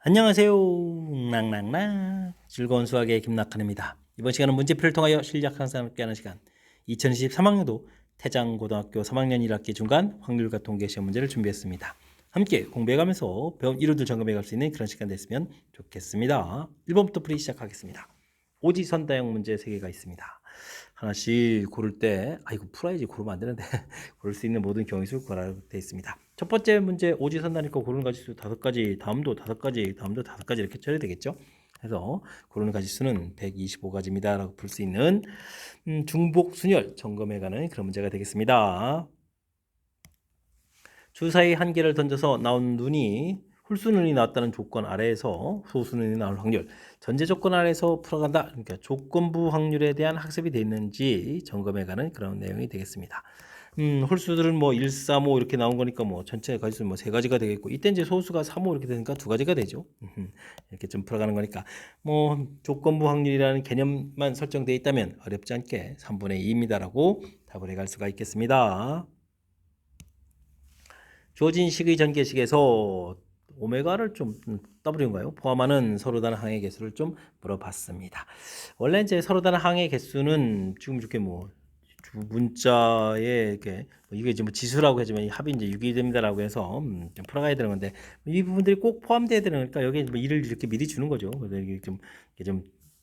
안녕하세요. 낭낭낭 즐거운 수학의 김낙한입니다. 이번 시간은 문제풀이를 통하여 실력 향상을 함께하는 시간 2023학년도 태장고등학교 3학년 1학기 중간 확률과 통계 시험 문제를 준비했습니다. 함께 공부해가면서 배운 이론들 점검해 갈 수 있는 그런 시간 됐으면 좋겠습니다. 1번부터 풀이 시작하겠습니다. 오지선다형 문제 3개가 있습니다. 하나씩 고를 때 이거 풀어야지 고르면 안 되는데 고를 수 있는 모든 경우의 고라고 되어 있습니다. 첫 번째 문제 오지선다니까 고르는 가지수 5가지, 다음도 5가지, 다음도 5가지 이렇게 쳐야 되겠죠. 그래서 고르는 가지수는 125가지입니다 라고 풀 수 있는 중복순열 점검해가는 그런 문제가 되겠습니다. 주사위 한 개를 던져서 나온 눈이 홀수눈이 나왔다는 조건 아래에서 소수눈이 나올 확률, 전제 조건 아래에서 풀어간다. 그러니까 조건부 확률에 대한 학습이 됐는지 점검해가는 그런 내용이 되겠습니다. 홀수들은 뭐 1, 3, 5 이렇게 나온 거니까 뭐 전체 가지수는 뭐 3가지가 되겠고, 이때 이제 소수가 3, 5 이렇게 되니까 2가지가 되죠. 이렇게 좀 풀어가는 거니까 뭐 조건부 확률이라는 개념만 설정되어 있다면 어렵지 않게 3분의 2입니다라고 답을 해갈 수가 있겠습니다. 주어진 식의 전개식에서 오메가를 좀 W인가요? 포함하는 서로 다른 항의 개수를 좀 물어봤습니다. 원래 이제 서로 다른 항의 개수는 지금 이렇게 뭐 문자에 이렇게 이게 좀 지수라고 하지만 합이 이제 6이 됩니다라고 해서 좀 풀어가야 되는 건데 이 부분들이 꼭 포함돼야 되니까 여기 뭐 1을 이렇게 미리 주는 거죠. 그래서 이게 좀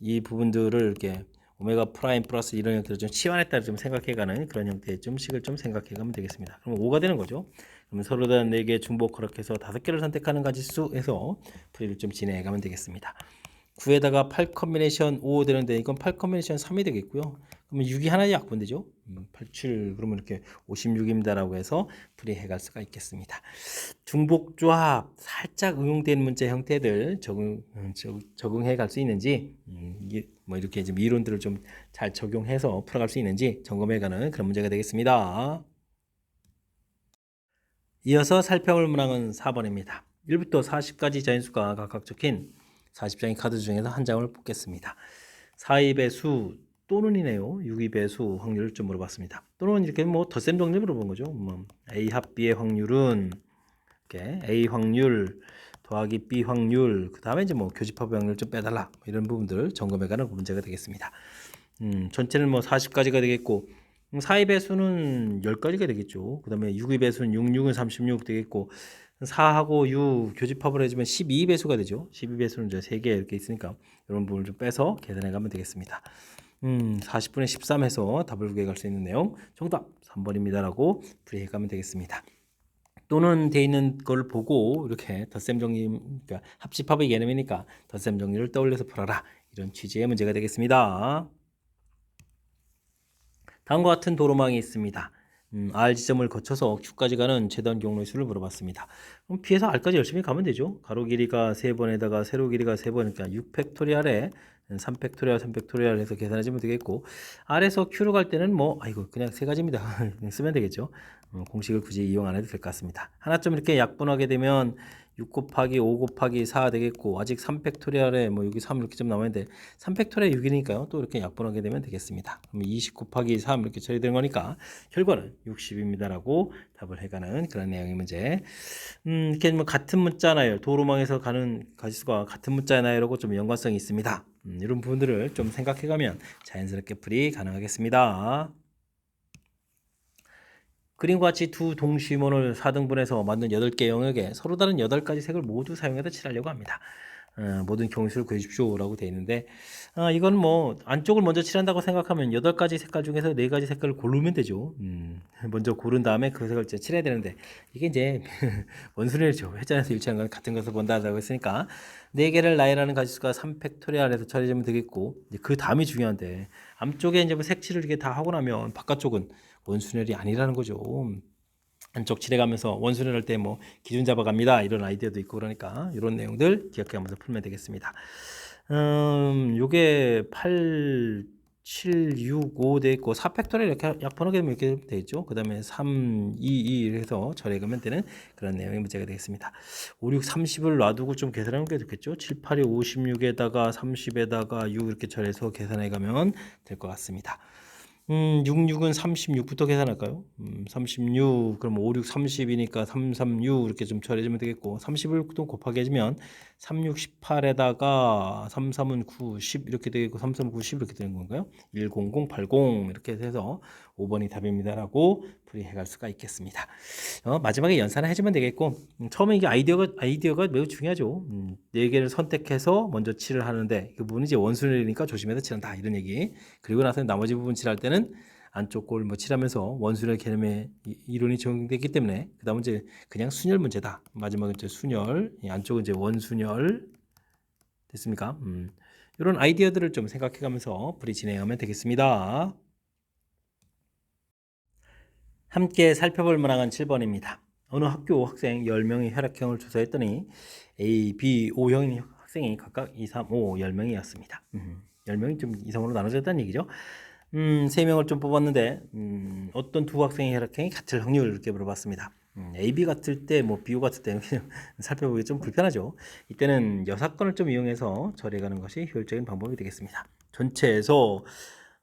이 부분들을 이렇게 오메가 프라임 플러스 이런 형태로 좀 치환했다 좀 생각해가는 그런 형태의 좀 식을 좀 생각해가면 되겠습니다. 그럼 5가 되는 거죠. 그럼 서로 다른 4개 중복 허락해서 5개를 선택하는 가지수에서 풀이를 좀 진행해가면 되겠습니다. 9에다가 8 컨비네이션 5 되는데 이건 8 컨비네이션 3이 되겠고요. 그러면 6이 하나의 약분되죠. 87 그러면 이렇게 56입니다라고 해서 풀이해갈 수가 있겠습니다. 중복조합 살짝 응용된 문제 형태들 적응해갈 수 있는지 뭐 이렇게 좀 이론들을 좀 잘 적용해서 풀어갈 수 있는지 점검해가는 그런 문제가 되겠습니다. 이어서 살펴볼 문항은 4번입니다. 1부터 40까지 자연수가 각각 적힌 40장의 카드 중에서 한 장을 뽑겠습니다. 4의 배수 또는이네요. 6의 배수 확률을 좀 물어봤습니다. 또는 이렇게 뭐 덧셈 정리 물어본 거죠. A 합 B의 확률은 이렇게 A 확률 더하기 B 확률, 그 다음에 이제 뭐 교집합 확률 좀 빼달라 이런 부분들 점검해가는 문제가 되겠습니다. 전체는 뭐 40가지가 되겠고 4의 배수는 10가지가 되겠죠. 그 다음에 6의 배수는 6, 6은 36 되겠고 4하고 6 교집합을 해주면 12배수가 되죠. 12배수는 이제 3개 이렇게 있으니까 이런 부분을 좀 빼서 계산해 가면 되겠습니다. 40분의 13 해서 답을 구해갈 수 있는 내용 정답 3번입니다 라고 풀이해 가면 되겠습니다. 또는 돼 있는 걸 보고 이렇게 덧셈 정리, 그러니까 합집합의 개념이니까 덧셈 정리를 떠올려서 풀어라 이런 취지의 문제가 되겠습니다. 다음과 같은 도로망이 있습니다. R 지점을 거쳐서 Q까지 가는 최단 경로의 수를 물어봤습니다. 그럼 P에서 R까지 열심히 가면 되죠. 가로 길이가 3번에다가 세로 길이가 3번이니까 6팩토리얼에 3팩토리얼, 3팩토리얼 해서 계산해주면 되겠고, R에서 Q로 갈 때는 뭐 그냥 3가지입니다. 그냥 쓰면 되겠죠. 공식을 굳이 이용 안 해도 될 것 같습니다. 하나쯤 이렇게 약분하게 되면 6 곱하기 5 곱하기 4 되겠고, 아직 3팩토리얼에 뭐 여기 3 이렇게 좀 남았는데 3팩토리얼 6이니까요. 또 이렇게 약분하게 되면 되겠습니다. 그럼 20 곱하기 3 이렇게 처리되는 거니까 결과는 60입니다라고 답을 해가는 그런 내용의 문제. 이렇게 뭐 같은 문자나요, 도로망에서 가는 가지수가 같은 문자나요라고 좀 연관성이 있습니다. 이런 부분들을 좀 생각해가면 자연스럽게 풀이 가능하겠습니다. 그림과 같이 두 동시몬을 4등분해서 만든 8개 영역에 서로 다른 8가지 색을 모두 사용해서 칠하려고 합니다. 모든 경우수를 구해주십시오 라고 되어 있는데, 이건 뭐 안쪽을 먼저 칠한다고 생각하면 8가지 색깔 중에서 4가지 색깔을 고르면 되죠. 먼저 고른 다음에 그 색을 이제 칠해야 되는데, 이게 이제 원순위죠. 회전에서 일치하는 건 같은 것을 본다라고 했으니까 4개를 나열하는 가지수가 3팩토리얼에서 처리하면 되겠고, 이제 그 다음이 중요한데, 앞쪽에 이제 뭐 색칠을 이렇게 다 하고 나면 바깥쪽은 원순열이 아니라는 거죠. 한쪽 칠해가면서 원순열 할 때 뭐 기준 잡아갑니다 이런 아이디어도 있고, 그러니까 이런 내용들 기억해가면서 풀면 되겠습니다. 요게 8, 7, 6, 5 돼 있고 4팩토리얼 이렇게 약분하게 되면 이렇게 돼 있죠. 그 다음에 3, 2, 2 해서 처리해가면 되는 그런 내용의 문제가 되겠습니다. 5, 6, 30을 놔두고 좀 계산하는 게 좋겠죠. 7, 8이 56에다가 30에다가 6 이렇게 처리해서 계산해가면 될 것 같습니다. 66은 36부터 계산할까요? 36, 그럼 5, 6, 30이니까 3, 3, 6 이렇게 좀 처리해주면 되겠고, 30을 또 곱하기 해주면 3, 6, 18에다가 3, 3은 9, 10 이렇게 되겠고, 3, 3, 9, 10 이렇게 되는 건가요? 1, 0, 0, 8, 0 이렇게 해서 5번이 답입니다라고 풀이해갈 수가 있겠습니다. 마지막에 연산을 해주면 되겠고, 처음에 이게 아이디어가 매우 중요하죠. 4개를 선택해서 먼저 칠을 하는데, 그 부분이 이제 원순이니까 조심해서 칠한다 이런 얘기. 그리고 나서 나머지 부분 칠할 때는 안쪽 골 뭐 칠하면서 원순열 개념의 이론이 적용되기 때문에 그 다음은 이제 그냥 순열 문제다. 마지막은 이제 순열, 안쪽은 이제 원순열 됐습니까? 이런 아이디어들을 좀 생각해가면서 풀이 진행하면 되겠습니다. 함께 살펴볼 문항은 7번입니다. 어느 학교 학생 10명의 혈액형을 조사했더니 A, B, O형인 학생이 각각 2, 3, 5, 10명이었습니다. 10명이 좀 이상으로 나눠졌다는 얘기죠. 3명을 좀 뽑았는데 어떤 두 학생의 혈액형이 같을 확률 이렇게 물어봤습니다. A, B 같을 때, 뭐 B, O 같을 때 살펴보기 좀 불편하죠. 이때는 여사건을 좀 이용해서 처리해가는 것이 효율적인 방법이 되겠습니다. 전체에서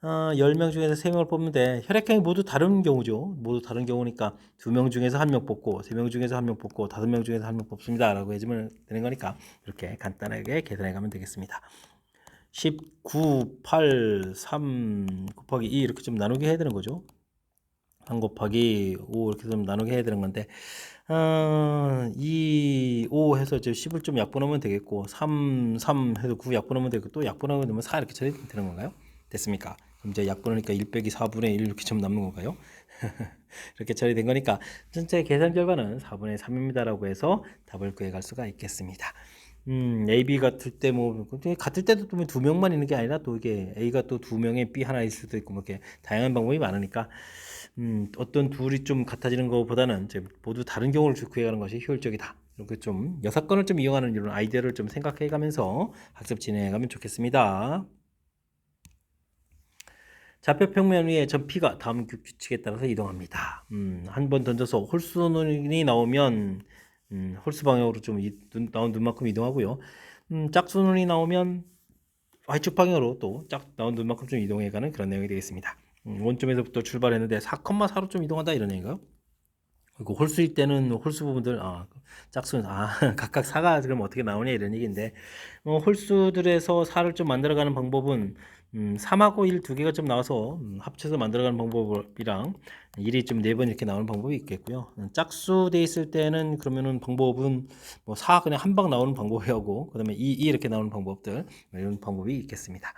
10명 중에서 3명을 뽑는데 혈액형이 모두 다른 경우죠. 모두 다른 경우니까 2명 중에서 1명 뽑고 3명 중에서 1명 뽑고 5명 중에서 1명 뽑습니다 라고 해주면 되는 거니까 이렇게 간단하게 계산해 가면 되겠습니다. 19, 8, 3 곱하기 2 이렇게 좀 나누게 해야 되는 거죠. 3 곱하기 5 이렇게 좀 나누게 해야 되는 건데 2, 5 해서 이제 10을 좀 약분하면 되겠고 3, 3 해서 9 약분하면 되고 또 약분하면 되면 4 이렇게 처리되는 건가요? 됐습니까? 그럼 이제 약분하니까 1 빼기 4분의 1 이렇게 좀 남는 건가요? 이렇게 처리된 거니까 전체 계산 결과는 4분의 3입니다라고 해서 답을 구해갈 수가 있겠습니다. AB 같을 때 뭐 같을 때도 또 2명만 있는 게 아니라 또 이게 A가 또 2명에 B 하나 있을 수도 있고 뭐 이렇게 다양한 방법이 많으니까 어떤 둘이 좀 같아지는 것보다는 이제 모두 다른 경우를 구해가는 것이 효율적이다. 이렇게 좀 여사건을 좀 이용하는 이런 아이디어를 좀 생각해가면서 학습 진행해가면 좋겠습니다. 좌표 평면 위에 점 P가 다음 규칙에 따라서 이동합니다. 한 번 던져서 홀수눈이 나오면 홀수 방향으로 좀 나온 눈만큼 이동하고요. 짝수눈이 나오면 Y축 방향으로 또 짝 나온 눈만큼 좀 이동해가는 그런 내용이 되겠습니다. 원점에서부터 출발했는데 4,4로 좀 이동한다 이런 얘기인가요? 그리고 홀수일 때는 홀수 부분들 짝수는 각각 4가 그럼 어떻게 나오냐 이런 얘기인데 홀수들에서 4를 좀 만들어가는 방법은 3하고 1 두 개가 좀 나와서 합쳐서 만들어가는 방법이랑 1이 좀 4번 이렇게 나오는 방법이 있겠고요. 짝수 돼 있을 때는 그러면은 방법은 뭐 4 그냥 한 방 나오는 방법이하고 그다음에 2 이렇게 나오는 방법들 이런 방법이 있겠습니다.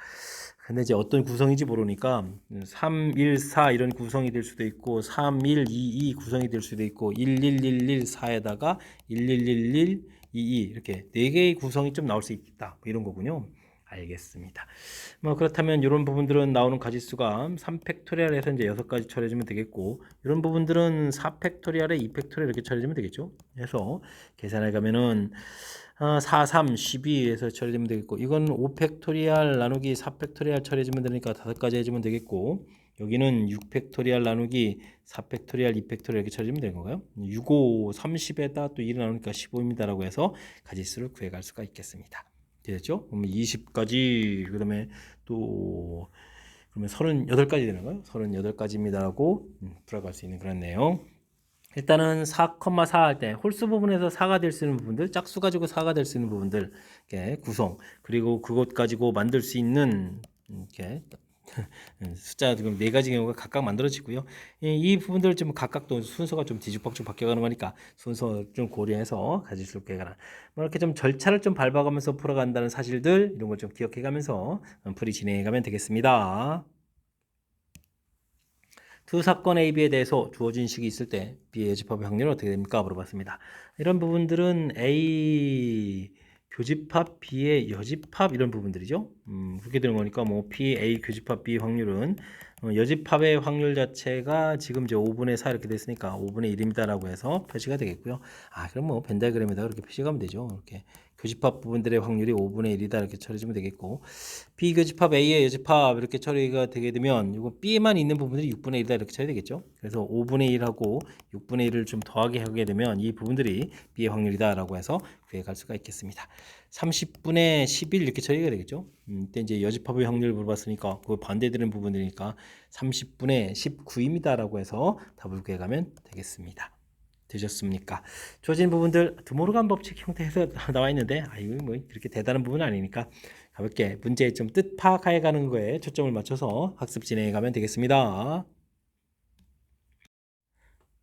근데 이제 어떤 구성인지 모르니까 3, 1, 4 이런 구성이 될 수도 있고 3, 1, 2, 2 구성이 될 수도 있고 1, 1, 1, 1, 4에다가 1, 1, 1, 1, 2, 2 이렇게 4개의 구성이 좀 나올 수 있다 뭐 이런 거군요. 알겠습니다. 뭐 그렇다면 이런 부분들은 나오는 가지수가 3팩토리얼에서 이제 6가지 처리해주면 되겠고 이런 부분들은 4팩토리얼에 2팩토리얼 이렇게 처리해주면 되겠죠. 그래서 계산해 가면은 4, 3, 12에서 처리되면 되겠고 이건 5팩토리얼 나누기 4팩토리얼 처리해주면 되니까 5가지 해주면 되겠고 여기는 6팩토리얼 나누기 4팩토리얼 2팩토리얼 이렇게 처리하면 되는 건가요? 6, 5, 30에다 또 1을 나누니까 15입니다 라고 해서 가지수를 구해갈 수가 있겠습니다. 됐죠? 그러면 20까지 그다음에 또 그러면 38까지 되는 거예요? 38가지입니다라고 풀어갈 수 있는 그런 내용. 일단은 4,4 할 때 홀수 부분에서 4가 될 수 있는 부분들, 짝수 가지고 4가 될 수 있는 부분들 이렇게 구성 그리고 그것 가지고 만들 수 있는 이렇게 숫자 지금 4가지 경우가 각각 만들어지고요. 이 부분들 좀 각각 또 순서가 좀 뒤죽박죽 바뀌어가는 거니까 순서 좀 고려해서 가질 수 있게 가라. 뭐 이렇게 좀 절차를 좀 밟아가면서 풀어간다는 사실들 이런 걸 좀 기억해가면서 풀이 진행해가면 되겠습니다. 두 사건 A, B에 대해서 주어진 식이 있을 때 B의 여집합의 확률은 어떻게 됩니까? 물어봤습니다. 이런 부분들은 A 교집합 B의 여집합 이런 부분들이죠. 그렇게 되는 거니까 뭐 P, A 교집합 B 확률은 여집합의 확률 자체가 지금 이제 5분의 4 이렇게 됐으니까 5분의 1입니다라고 해서 표시가 되겠고요. 그럼 뭐 벤 다이그램에다 그렇게 표시하면 되죠. 이렇게 교집합 부분들의 확률이 5분의 1이다 이렇게 처리해주면 되겠고, 비교집합 A의 여집합 이렇게 처리가 되게 되면 이거 B에만 있는 부분들이 6분의 1이다 이렇게 처리 되겠죠. 그래서 5분의 1하고 6분의 1을 좀 더하게 하게 되면 이 부분들이 B의 확률이다라고 해서 구해갈 수가 있겠습니다. 30분의 11 이렇게 처리가 되겠죠. 이때 이제 여집합의 확률을 물어봤으니까 그 반대되는 부분이니까 30분의 19입니다라고 해서 답을 구해가면 되겠습니다. 되셨습니까? 주어진 부분들 드모르간 법칙 형태에서 나와 있는데 이거 뭐 그렇게 대단한 부분은 아니니까 가볍게 문제의 좀 뜻 파악해 가는 거에 초점을 맞춰서 학습 진행해 가면 되겠습니다.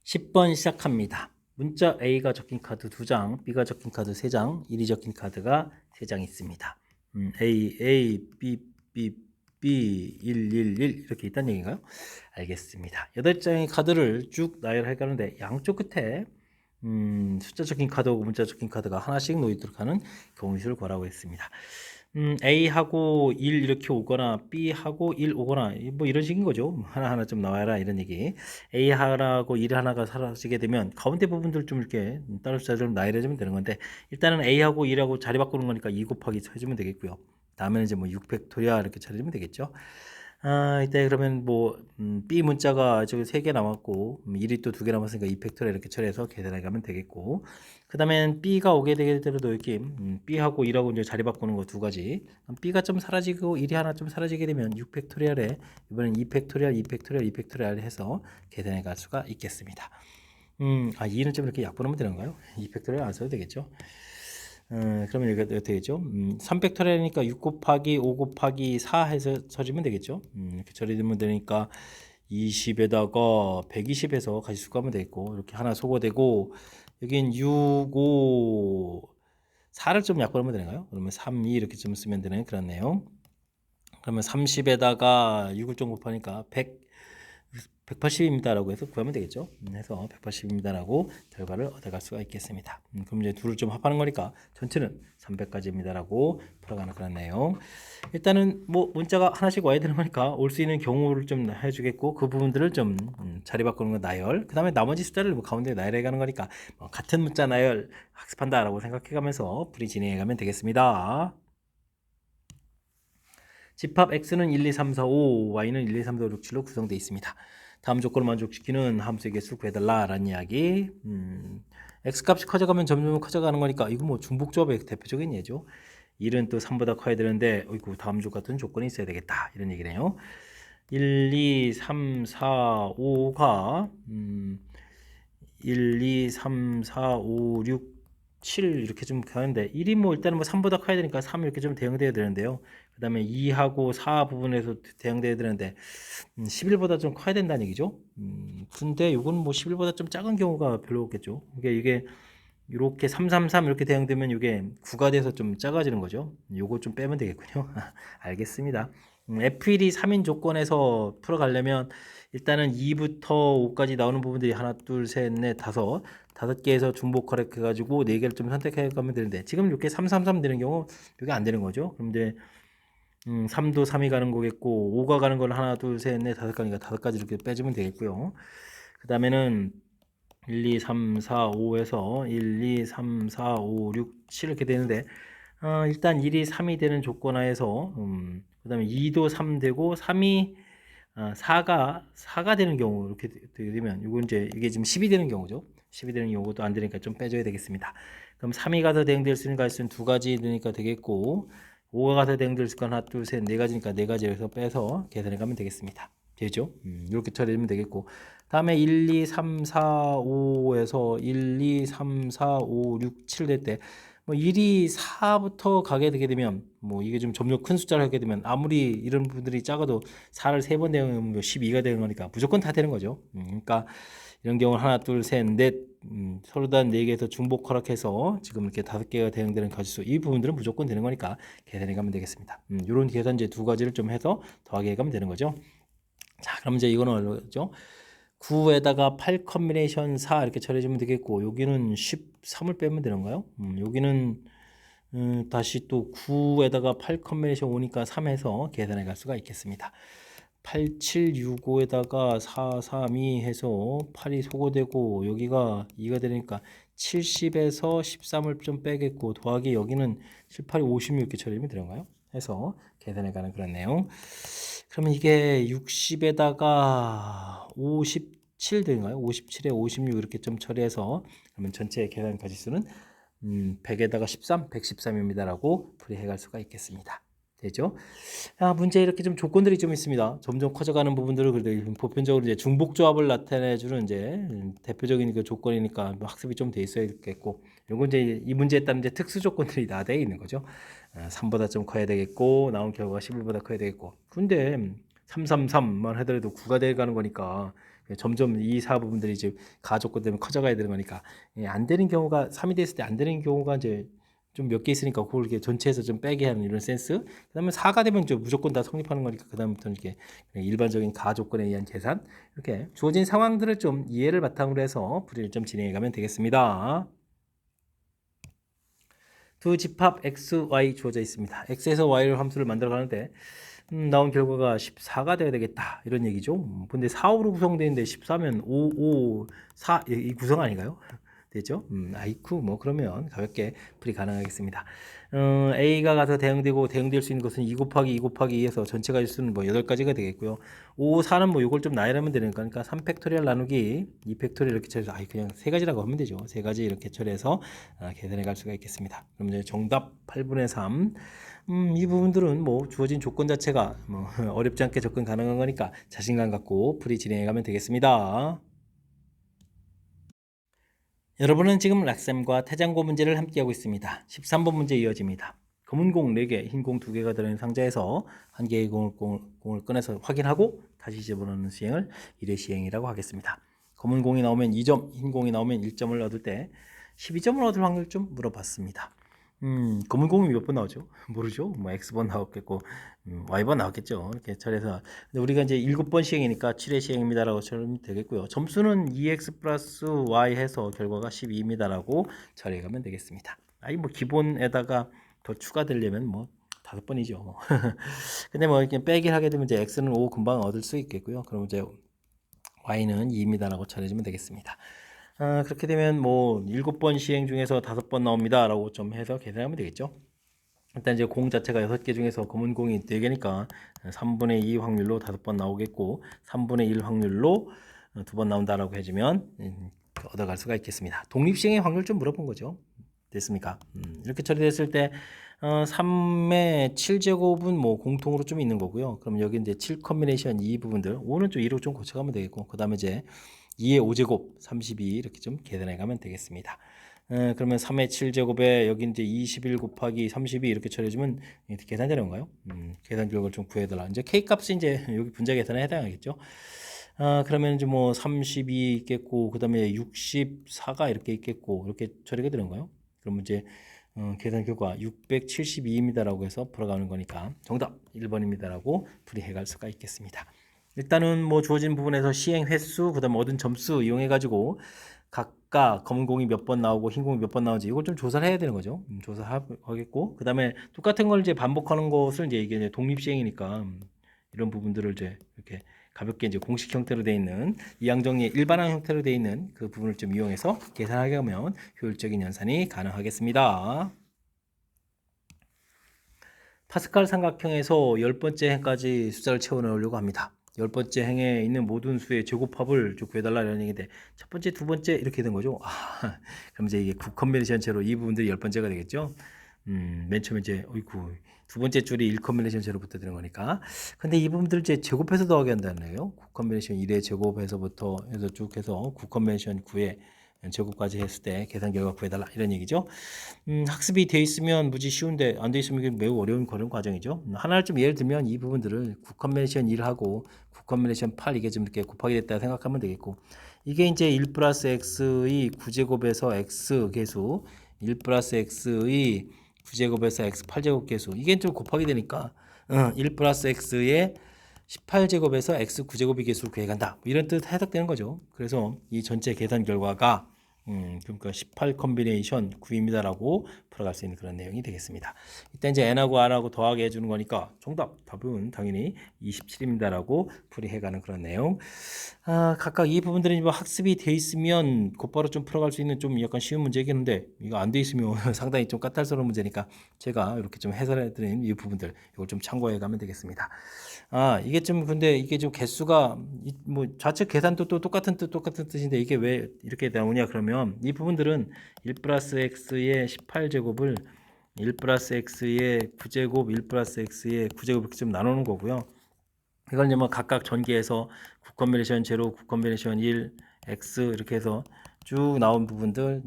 10번 시작합니다. 문자 A가 적힌 카드 2장, B가 적힌 카드 3장, 1이 적힌 카드가 3장 있습니다. A, B, B, B, 1, 1, 1 이렇게 있다는 얘기인가요? 알겠습니다. 8장의 카드를 쭉 나열해 가는데 양쪽 끝에 숫자 적힌 카드하고 문자 적힌 카드가 하나씩 놓이도록 하는 경우수를 구하라고 했습니다. A하고 1 이렇게 오거나 B하고 1 오거나 뭐 이런 식인 거죠. 하나하나 좀 나와라 이런 얘기. A 하나고 1 하나가 사라지게 되면 가운데 부분들 좀 이렇게 따로 숫자를 나열해주면 되는 건데 일단은 A하고 1하고 자리 바꾸는 거니까 2 곱하기 해주면 되겠고요. 다음에는 이제 뭐 6팩토리아 이렇게 처리해주면 되겠죠. 이때 그러면 뭐 B 문자가 저기 3개 남았고 1이 또 2개 남았으니까 2팩토리아 이렇게 처리해서 계산해 가면 되겠고, 그 다음엔 B가 오게 되더라도 이렇게 B하고 1하고 이제 자리 바꾸는 거 두 가지. B가 좀 사라지고 1이 하나 좀 사라지게 되면 6팩토리알에 이번엔 2팩토리알, 2팩토리알, 2팩토리알 해서 계산해 갈 수가 있겠습니다. 2는 좀 이렇게 약분하면 되는 거예요. 2팩토리알 안 써도 되겠죠. 그러면 여기가 어떻게 되죠? 3팩토리알이니까 6 곱하기 5 곱하기 4 해서 처리면 되겠죠. 이렇게 처리되면 되니까 20에다가 120 해서 가지수하면 되겠고, 이렇게 하나 소거되고 여긴 6, 5, 4를 좀 약분하면 되나요? 그러면 3, 2 이렇게 좀 쓰면 되는 그런 내용. 그러면 30에다가 6을 좀 곱하니까 180입니다라고 해서 구하면 되겠죠. 해서 180입니다라고 결과를 얻어갈 수가 있겠습니다. 그럼 이제 둘을 좀 합하는 거니까 전체는 300까지입니다라고 풀어가는 그런 내용. 일단은 뭐 문자가 하나씩 와야 되는 거니까 올 수 있는 경우를 좀 해주겠고, 그 부분들을 좀 자리 바꾸는 거 나열. 그 다음에 나머지 숫자를 뭐 가운데 나열해 가는 거니까 같은 문자 나열 학습한다라고 생각해 가면서 풀이 진행해 가면 되겠습니다. 집합 x는 1, 2, 3, 4, 5, y는 1, 2, 3, 4, 5, 6, 7로 구성되어 있습니다. 다음 조건을 만족시키는 함수의 개수를 구해달라 라는 이야기. x값이 커져가면 점점 커져가는 거니까 이거 뭐 중복조합의 대표적인 예죠. 1은 또 3보다 커야 되는데 어이구 다음 조 같은 조건이 있어야 되겠다 이런 얘기네요. 1, 2, 3, 4, 5가 1, 2, 3, 4, 5, 6, 7 이렇게 좀 가는데 1이 뭐 일단은 뭐 3보다 커야 되니까 3 이렇게 좀 대응돼야 되는데요. 그 다음에 2하고 4 부분에서 대응돼야 되는데 11보다 좀 커야 된다는 얘기죠. 근데 이건 뭐 11보다 좀 작은 경우가 별로 없겠죠. 이게 이렇게 333 이렇게 대응되면 이게 9가 돼서 좀 작아지는 거죠. 요거 좀 빼면 되겠군요. 알겠습니다. F1이 3인 조건에서 풀어가려면 일단은 2부터 5까지 나오는 부분들이 하나, 둘, 셋, 넷, 다섯 개에서 중복 커렉 해가지고 4개를 좀 선택해 가면 되는데 지금 이렇게 333 되는 경우 이게 안 되는 거죠. 그럼 이제 3도 3이 가는 거겠고 5가 가는 걸 하나, 둘, 셋, 넷, 5가니까 5가지 이렇게 빼주면 되겠고요. 그 다음에는 1, 2, 3, 4, 5에서 1, 2, 3, 4, 5, 6, 7 이렇게 되는데 일단 1이 3이 되는 조건 하에서 그 다음에 2도 3 되고 3이 4가 되는 경우 이렇게 되면 이건 이제 이게 지금 10이 되는 경우죠. 10이 되는 경우도 안 되니까 좀 빼줘야 되겠습니다. 그럼 3이 가서 대응될 수 있는 가수는 2가지 되니까 되겠고 5가 가서 대응될 수 있는 하나, 둘, 셋, 4가지니까 4가지에서 빼서 계산해 가면 되겠습니다. 되죠? 이렇게 처리하면 되겠고 다음에 1, 2, 3, 4, 5에서 1, 2, 3, 4, 5, 6, 7 될 때 뭐 1이 4부터 가게 되게 되면 뭐 이게 좀 점점 큰 숫자를 하게 되면 아무리 이런 부분들이 작아도 4를 3번 대응하면 12가 되는 거니까 무조건 다 되는 거죠. 그러니까 이런 경우는 하나, 둘, 셋, 넷, 서로 다 4개에서 중복 허락해서 지금 이렇게 5개가 대응되는 가지수 이 부분들은 무조건 되는 거니까 계산해 가면 되겠습니다. 이런 계산제 2가지를 좀 해서 더하게 가면 되는 거죠. 자, 그럼 이제 이거는 얼마죠? 9에다가 8 컨비네이션 4 이렇게 처리해주면 되겠고 여기는 13을 빼면 되는가요? 여기는 다시 또 9에다가 8 컨비네이션 5니까 3 해서 계산해 갈 수가 있겠습니다. 8, 7, 6, 5에다가 4, 3, 2 해서 8이 소거되고 여기가 2가 되니까 70에서 13을 좀 빼겠고 더하기 여기는 7, 8이 56 이렇게 처리하면 되는가요? 해서 계산해가는 그런 내용. 그러면 이게 60에다가 57 되는가요? 57에 56 이렇게 좀 처리해서 그러면 전체 계산 가지수는 100에다가 13, 113입니다라고 풀이해갈 수가 있겠습니다. 되죠? 문제 이렇게 좀 조건들이 좀 있습니다. 점점 커져가는 부분들을 그래도 보편적으로 이제 중복조합을 나타내주는 이제 대표적인 그 조건이니까 학습이 좀 돼 있어야겠고, 요건 이제 이 문제에 따른 이제 특수 조건들이 다 돼 있는 거죠. 3보다 좀 커야 되겠고, 나온 결과가 11보다 커야 되겠고. 근데 333만 하더라도 9가 돼가는 거니까 점점 이 사 부분들이 이제 가조건 때문에 커져가야 되는 거니까 안 되는 경우가 3이 됐을 때 안 되는 경우가 이제 좀 몇 개 있으니까 그걸 이렇게 전체에서 좀 빼게 하는 이런 센스. 그다음에 4가 되면 좀 무조건 다 성립하는 거니까 그다음부터는 이렇게 일반적인 가조건에 의한 계산 이렇게 주어진 상황들을 좀 이해를 바탕으로 해서 풀이를 좀 진행해 가면 되겠습니다. 두 집합 x, y 주어져 있습니다. x에서 y를 함수를 만들어 가는데 나온 결과가 14가 되어야 되겠다 이런 얘기죠. 근데 4, 5로 구성되어 있는데 14면 5, 5, 4 이 구성 아닌가요? 되죠? 아이쿠 뭐 그러면 가볍게 풀이 가능하겠습니다. A가 가서 대응되고 대응될 수 있는 것은 2 곱하기 2 곱하기 2에서 전체 가지수는 뭐 8가지가 되겠고요. 5, 4는 뭐 이걸 좀 나열하면 되는 거니까 3팩토리얼 나누기 2팩토리얼 이렇게 처리해서 그냥 3가지라고 하면 되죠. 3가지 이렇게 처리해서 계산해 갈 수가 있겠습니다. 그럼 이제 정답 8분의 3. 이 부분들은 뭐 주어진 조건 자체가 뭐 어렵지 않게 접근 가능한 거니까 자신감 갖고 풀이 진행해 가면 되겠습니다. 여러분은 지금 락셈과 태장고 문제를 함께하고 있습니다. 13번 문제 이어집니다. 검은 공 4개, 흰 공 2개가 들어있는 상자에서 한 개의 공을 꺼내서 확인하고 다시 집어넣는 시행을 1회 시행이라고 하겠습니다. 검은 공이 나오면 2점, 흰 공이 나오면 1점을 얻을 때 12점을 얻을 확률 좀 물어봤습니다. 검은 공이 몇 번 나오죠? 모르죠? 뭐 X번 나왔겠고 Y번 나왔겠죠. 이렇게 처리해서 근데 우리가 이제 7번 시행이니까 7회 시행입니다라고 처리하면 되겠고요. 점수는 2X 플러스 Y 해서 결과가 12입니다라고 처리해 가면 되겠습니다. 아니 뭐 기본에다가 더 추가되려면 뭐 5번이죠. 근데 뭐 이렇게 빼기를 하게 되면 이제 X는 5 금방 얻을 수 있겠고요. 그럼 이제 Y는 2입니다라고 처리해주면 되겠습니다. 그렇게 되면 뭐 7번 시행 중에서 5번 나옵니다 라고 좀 해서 계산하면 되겠죠. 일단 이제 공 자체가 6개 중에서 검은 공이 4개니까 3분의 2 확률로 5번 나오겠고 3분의 1 확률로 2번 나온다라고 해주면 얻어갈 수가 있겠습니다. 독립시행의 확률 좀 물어본 거죠. 됐습니까? 이렇게 처리됐을 때 3의 7제곱은 뭐 공통으로 좀 있는 거고요. 그럼 여기 이제 7 컨비네이션 이 부분들 5는 좀 2로 좀 고쳐가면 되겠고 그 다음에 이제 2의 5제곱 32 이렇게 좀 계산해 가면 되겠습니다. 그러면 3의 7제곱에 여기 이제 21 곱하기 32 이렇게 처리해주면 계산되는 건가요? 계산 결과를 좀 구해달라. 이제 K 값이 이제 여기 분자 계산에 해당하겠죠. 그러면 이제 뭐 32 있겠고 그 다음에 64가 이렇게 있겠고 이렇게 처리가 되는 거예요. 그러면 이제 계산 결과 672입니다라고 해서 풀어가는 거니까 정답 1번입니다라고 풀이해갈 수가 있겠습니다. 일단은 뭐 주어진 부분에서 시행 횟수, 그 다음에 얻은 점수 이용해가지고 각각 검은 공이 몇 번 나오고 흰 공이 몇 번 나오는지 이걸 좀 조사를 해야 되는 거죠. 조사하겠고 그 다음에 똑같은 걸 이제 반복하는 것을 이제 이게 독립 시행이니까 이런 부분들을 이제 이렇게 가볍게 이제 공식 형태로 되어 있는 이항정리의 일반항 형태로 되어 있는 그 부분을 좀 이용해서 계산하게 하면 효율적인 연산이 가능하겠습니다. 파스칼 삼각형에서 10번째 행까지 숫자를 채워 넣으려고 합니다. 10번째 행에 있는 모든 수의 제곱합을 좀 구해달라는 얘기인데 첫 번째, 두 번째 이렇게 된 거죠. 그럼 이제 이게 9컨비네이션체로 이 부분들이 10번째가 되겠죠. 맨 처음에 이제 어이구 두 번째 줄이 1컨비네이션체로부터 되는 거니까. 근데 이 부분들을 이제 제곱해서 더하게 한다는 거예요. 9컨비네이션 1의 제곱해서부터 해서 쭉 해서 9컨비네이션 9의 제곱까지 했을 때 계산 결과 구해달라 이런 얘기죠. 학습이 돼 있으면 무지 쉬운데 안 돼 있으면 이게 매우 어려운 그런 과정이죠. 하나를 좀 예를 들면 이 부분들을 9컨비네이션 1하고 9컨비네이션 8 이게 좀 이렇게 곱하기 됐다 생각하면 되겠고 이게 이제 1 플러스 x의 9제곱에서 x 계수 1 플러스 x의 9제곱에서 x 8제곱 계수 이게 좀 곱하기 되니까 1 플러스 x의 18제곱에서 x 9제곱의 계수를 구해간다 이런 뜻 해석되는 거죠. 그래서 이 전체 계산 결과가 그러니까 18 컨비네이션 9입니다라고 풀어갈 수 있는 그런 내용이 되겠습니다. 이때 이제 n하고 r하고 더하게 해주는 거니까 정답 답은 당연히 27입니다라고 풀이해가는 그런 내용. 각각 이 부분들이 뭐 학습이 돼 있으면 곧바로 좀 풀어갈 수 있는 좀 약간 쉬운 문제이긴 한데 이거 안 돼 있으면 상당히 좀 까탈스러운 문제니까 제가 이렇게 좀 해설해드린 이 부분들 이걸 좀 참고해 가면 되겠습니다. 이게 좀 근데 이게 좀 개수가 뭐 좌측 계산도 또 똑같은 뜻인데 이게 왜 이렇게 나오냐 그러면 이 부분들은 1 플러스 x의 18제곱을 1 플러스 x의 9제곱 1 플러스 x의 9제곱 이렇게 좀 나누는 거고요. 이걸 이제 뭐 각각 전개해서 9 컨비네이션 제로, 9 컨비네이션 1, x 이렇게 해서 쭉 나온 부분들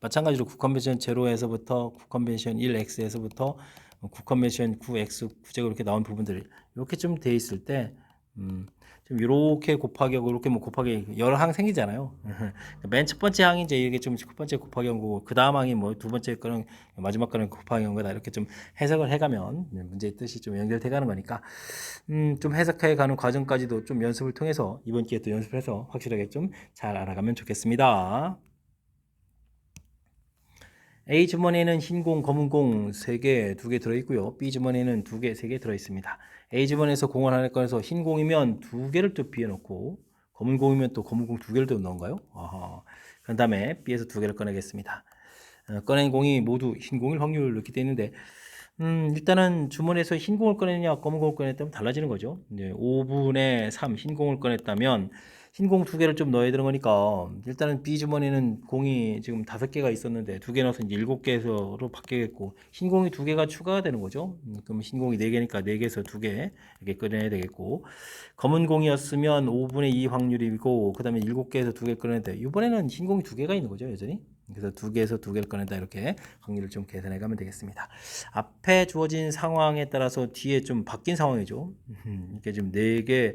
마찬가지로 9 컨비네이션 제로에서부터 9 컨비네이션 1, x에서부터 9 컨비네이션 9, x, 9제곱 이렇게 나온 부분들 이렇게 좀 돼 있을 때 좀 이렇게 곱하기하고 이렇게 뭐 곱하기 여러 항 생기잖아요. 맨 첫 번째 항이 이제 이게 좀 첫 번째 곱하기 한 거고 그 다음 항이 뭐 두 번째 거는 마지막 거는 곱하기 한 거다 이렇게 좀 해석을 해가면 문제의 뜻이 좀 연결돼 가는 거니까 좀 해석해 가는 과정까지도 좀 연습을 통해서 이번 기회에 또 연습해서 확실하게 좀 잘 알아가면 좋겠습니다. A 주머니에는 흰 공, 검은 공 3개, 2개 들어있고요. B 주머니에는 2개, 3개 들어있습니다. A 주머니에서 공을 하나 꺼내서 흰 공이면 2개를 또 B에 넣고 검은 공이면 또 검은 공 2개를 또 넣은가요? 그 다음에 B에서 2개를 꺼내겠습니다. 꺼낸 공이 모두 흰 공일 확률 이렇게 되어 있는데 일단은 주머니에서 흰 공을 꺼내냐 검은 공을 꺼냈다면 달라지는 거죠. 이제 5분의 3 흰 공을 꺼냈다면 흰 공 2개를 좀 넣어야 되는 거니까 일단은 B 주머니는 공이 지금 5개가 있었는데 2개 넣어서 이제 7개로 바뀌겠고 흰 공이 2개가 추가가 되는 거죠. 그럼 흰 공이 4개니까 4개에서 2개 이렇게 꺼내야 되겠고 검은 공이었으면 5분의 2 확률이고 그 다음에 7개에서 2개 꺼내는데 이번에는 흰 공이 2개가 있는 거죠 여전히. 그래서 2개에서 2개를 꺼낸다 이렇게 확률을 좀 계산해 가면 되겠습니다. 앞에 주어진 상황에 따라서 뒤에 좀 바뀐 상황이죠. 이렇게 좀 4개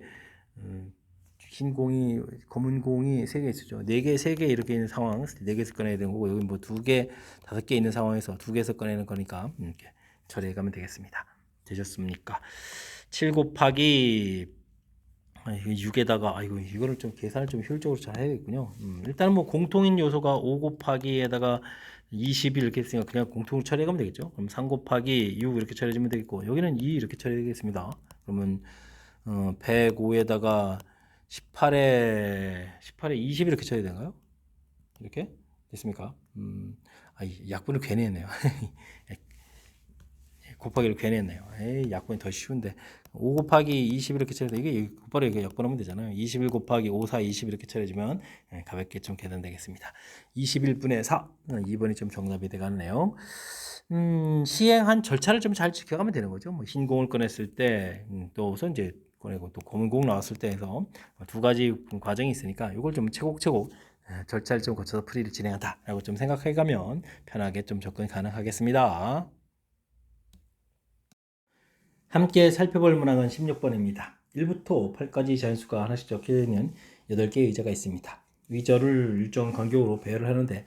흰 공이 검은 공이 3개 있었죠. 4개, 3개 이렇게 있는 상황 4개에서 꺼내야 되는 거고 여기 뭐 2개, 5개 있는 상황에서 2개에서 꺼내는 거니까 이렇게 처리해 가면 되겠습니다. 되셨습니까? 7 곱하기 6에다가 이거를 좀 계산을 좀 효율적으로 잘 해야겠군요. 일단 뭐 공통인 요소가 5 곱하기에다가 20이 이렇게 있으니까 그냥 공통으로 처리하면 되겠죠. 그럼 3 곱하기 6 이렇게 처리해주면 되겠고 여기는 2 이렇게 처리되겠습니다. 그러면 105에다가 18에 20 이렇게 쳐야 되나요? 이렇게 됐습니까? 약분을 괜히 했네요. 곱하기를 괜히 했네요. 약분이 더 쉬운데 5 곱하기 20 이렇게 쳐야 돼. 이게 곧바로 이게 약분하면 되잖아요. 21 곱하기 5, 4, 20 이렇게 처리해주면 가볍게 좀 계산되겠습니다. 21분의 4 2번이 좀 정답이 되겠네요. 시행한 절차를 좀 잘 지켜가면 되는 거죠. 뭐 흰 공을 꺼냈을 때 또 우선 이제 꺼내고 또 검은 공 나왔을 때 해서 두 가지 과정이 있으니까 이걸 좀 차곡차곡 절차를 좀 거쳐서 풀이를 진행한다라고 좀 생각해가면 편하게 좀 접근 가능하겠습니다. 함께 살펴볼 문항은 16번입니다. 1부터 8까지 자연수가 하나씩 적혀 있는 8개의 의자가 있습니다. 의자를 일정 간격으로 배열을 하는데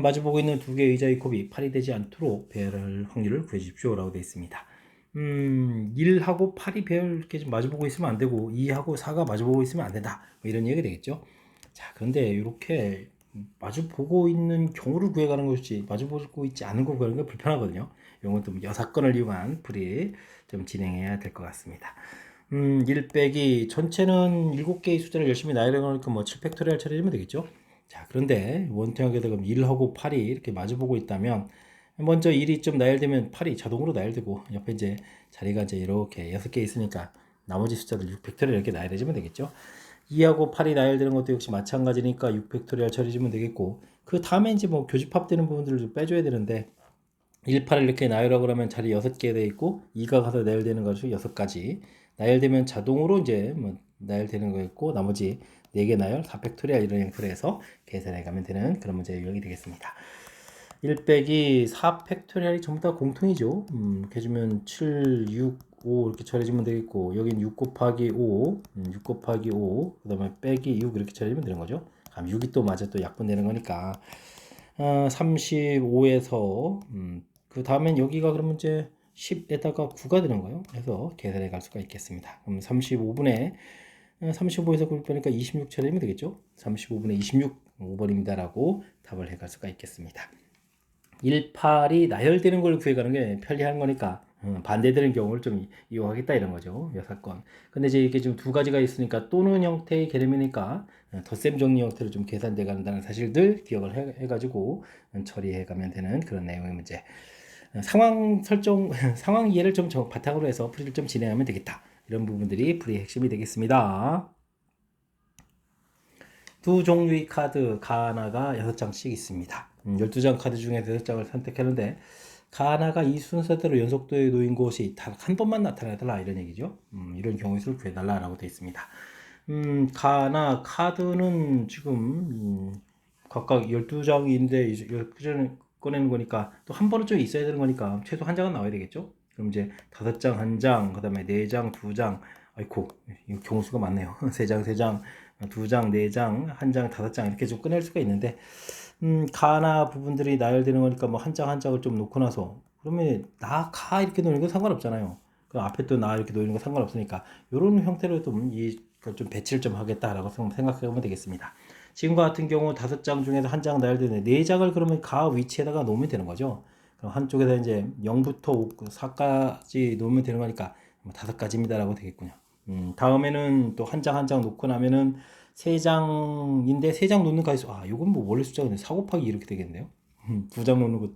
마주보고 있는 2개의 의자의 곱이 8이 되지 않도록 배열할 확률을 구해주십시오 라고 되어 있습니다. 1하고 8이 배열 이렇게 좀 마주보고 있으면 안 되고 2하고 4가 마주보고 있으면 안 된다 뭐 이런 얘기가 되겠죠. 자, 그런데 이렇게 마주보고 있는 경우를 구해가는 것이지 마주보고 있지 않은 걸 구하는 게 불편하거든요. 이런 것도 여사건을 이용한 풀이 좀 진행해야 될 것 같습니다. 1 빼기 전체는 7개의 숫자를 열심히 나열해놓으니까 뭐 7팩토리얼 처리하면 되겠죠. 자, 그런데 원통하게다가 1하고 8이 이렇게 마주보고 있다면 먼저 1이 좀 나열되면 8이 자동으로 나열되고 옆에 이제 자리가 이제 이렇게 6개 있으니까 나머지 숫자들 6팩토리얼 이렇게 나열해주면 되겠죠. 2하고 8이 나열되는 것도 역시 마찬가지니까 6팩토리얼 처리해주면 되겠고 그 다음에 이제 뭐 교집합되는 부분들을 좀 빼줘야 되는데 1, 8을 이렇게 나열하고 그러면 자리 6개 돼 있고 2가 가서 나열되는 것이 6가지 나열되면 자동으로 이제 뭐 나열되는 거 있고 나머지 4개 나열 4팩토리얼 이런 형태로 해서 계산해 가면 되는 그런 문제 유형이 되겠습니다. 1 빼기 4 팩토리얼이 전부 다 공통이죠. 이렇게 해주면 7, 6, 5 이렇게 처리해주면 되겠고 여긴 6 곱하기 5, 6 곱하기 5, 그 다음에 빼기 6 이렇게 처리해주면 되는 거죠. 그럼 6이 또 맞아 또 약분되는 거니까 35에서 그 다음엔 여기가 그러면 이제 10에다가 9가 되는 거예요. 그래서 계산해 갈 수가 있겠습니다. 그럼 35분에 35에서 9 빼니까 26 처리하면 되겠죠. 35분의 26 5번입니다 라고 답을 해 갈 수가 있겠습니다. 18이 나열되는 걸 구해가는 게 편리한 거니까 반대되는 경우를 좀 이용하겠다 이런 거죠. 여사건. 근데 이제 이게 좀 두 가지가 있으니까 또는 형태의 개념이니까 덧셈 정리 형태로 좀 계산돼 간다는 사실들 기억을 해가지고 처리해 가면 되는 그런 내용의 문제. 상황 설정, 상황 이해를 좀 바탕으로 해서 풀이를 좀 진행하면 되겠다. 이런 부분들이 풀이의 핵심이 되겠습니다. 두 종류의 카드 가나가 6장씩 있습니다. 12장 카드 중에서 6장을 선택했는데 가나가 이 순서대로 연속도에 놓인 곳이 단 한 번만 나타나달라 이런 얘기죠. 이런 경우의 수를 구해달라라고 되어 있습니다. 가나 카드는 지금 각각 12장인데 그전에 꺼내는 거니까 또 한 번은 좀 있어야 되는 거니까 최소 한 장은 나와야 되겠죠. 그럼 이제 5장 한 장, 그 다음에 4장 2장, 아이고 이거 경우수가 많네요. 3장 3장, 2장 4장, 한 장 5장 이렇게 좀 꺼낼 수가 있는데 가나 부분들이 나열되는 거니까 뭐 한 장 한 장을 좀 놓고 나서 그러면 나 가 이렇게 놓는 건 상관없잖아요. 그 앞에 또 나 이렇게 놓이는 건 상관없으니까 이런 형태로 좀 배치를 좀 하겠다라고 생각하면 되겠습니다. 지금과 같은 경우 5장 중에서 한 장 나열되는 4장을 그러면 가 위치에다가 놓으면 되는 거죠. 그럼 한쪽에다 이제 0부터 4까지 놓으면 되는 거니까 5가지입니다라고 되겠군요. 다음에는 또 한 장 한 장 놓고 나면은 3장인데 3장 놓는 가지수 이건 뭐 원래 숫자가 4 곱하기 이렇게 되겠네요. 2장 놓는 것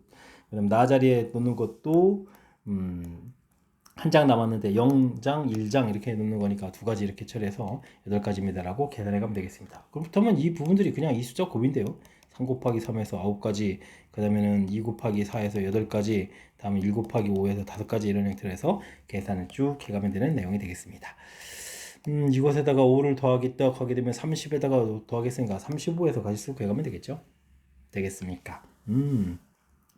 그다음 나 자리에 놓는 것도 한 장 남았는데 0장, 1장 이렇게 놓는 거니까 2가지 이렇게 처리해서 8가지입니다라고 계산해 가면 되겠습니다. 그렇다면 이 부분들이 그냥 이 숫자 곱인데요. 3 곱하기 3에서 9가지, 그 다음에는 2 곱하기 4에서 8가지, 다음에 1 곱하기 5에서 5가지 이런 형태로 해서 계산을 쭉 해가면 되는 내용이 되겠습니다. 이것에다가 5를 더하겠다 하게 되면 30에다가 더하겠으니까 35에서 가지수 구해가면 되겠죠? 되겠습니까?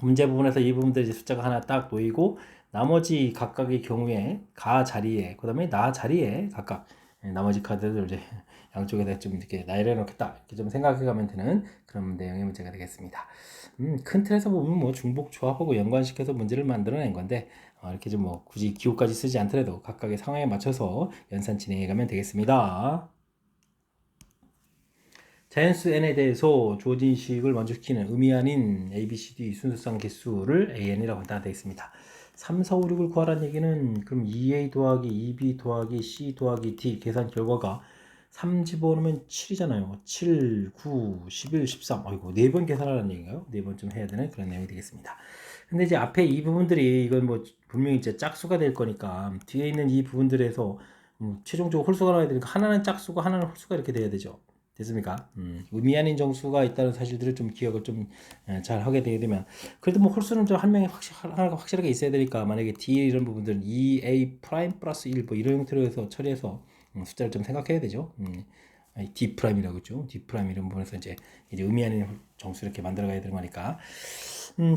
문제 부분에서 이 부분들 이제 숫자가 하나 딱 놓이고 나머지 각각의 경우에 가 자리에 그다음에 나 자리에 각각 나머지 카드들 이제 양쪽에다 좀 이렇게 나열해 놓겠다 이렇게 좀 생각해 가면 되는 그런 내용의 문제가 되겠습니다. 큰 틀에서 보면 뭐 중복 조합하고 연관시켜서 문제를 만들어낸 건데 이렇게 좀 뭐 굳이 기호까지 쓰지 않더라도 각각의 상황에 맞춰서 연산 진행해 가면 되겠습니다. 자연수 n에 대해서 주어진 식을 만족시키는 의미 아닌 a, b, c, d 순서상 개수를 an이라고 한다 되어 있습니다. 3, 4, 5, 6을 구하라는 얘기는 그럼 2a 더하기 2b 더하기 c 더하기 d 계산 결과가 3 집어넣으면 7이잖아요. 7, 9, 11, 13. 아이고, 4번 계산하라는 얘기인가요? 4번 좀 해야 되는 그런 내용이 되겠습니다. 근데 이제 앞에 이 부분들이 이건 뭐 분명히 이제 짝수가 될 거니까 뒤에 있는 이 부분들에서 최종적으로 홀수가 나와야 되니까 하나는 짝수고 하나는 홀수가 이렇게 돼야 되죠. 됐습니까? 의미 아닌 정수가 있다는 사실들을 좀 기억을 좀 잘 하게 되게 되면 그래도 뭐 홀수는 좀 한 명이 하나가 확실하게 있어야 되니까 만약에 D 이런 부분들은 2A 프라임 플러스 1 뭐 이런 형태로 해서 처리해서 숫자를 좀 생각해야 되죠. D 프라임이라고 했죠. D 프라임 이런 부분에서 이제 의미 아닌 정수 이렇게 만들어 가야 되는 거니까.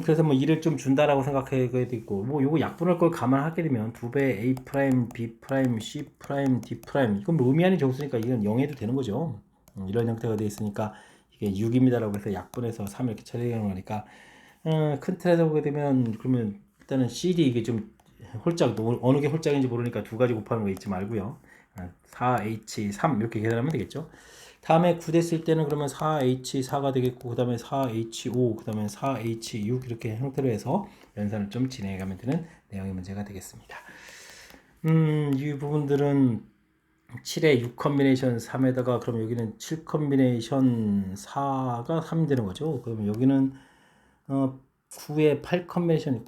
그래서 뭐 1을 좀 준다라고 생각해야 되고 뭐 요거 약분할 걸 감안하게 되면 2배 A 프라임, B 프라임, C 프라임, D 프라임 이건 뭐 의미 아닌 정수니까 이건 0해도 되는 거죠. 이런 형태가 되어 있으니까 이게 6입니다라고 해서 약분해서 3 이렇게 처리하는 거니까 큰 틀에서 보게 되면 그러면 일단은 CD 이게 좀 홀짝 어느 게 홀짝인지 모르니까 2가지 곱하는 거 잊지 말고요. 4H3 이렇게 계산하면 되겠죠. 다음에 9 됐을 때는 그러면 4H4가 되겠고 그 다음에 4H5 그 다음에 4H6 이렇게 형태로 해서 연산을 좀 진행해 가면 되는 내용의 문제가 되겠습니다. 이 부분들은 7에 6 컨비네이션 3에다가 그럼 여기는 7 컨비네이션 4가 3 되는 거죠. 그러면 여기는 9에 8 컨비네이션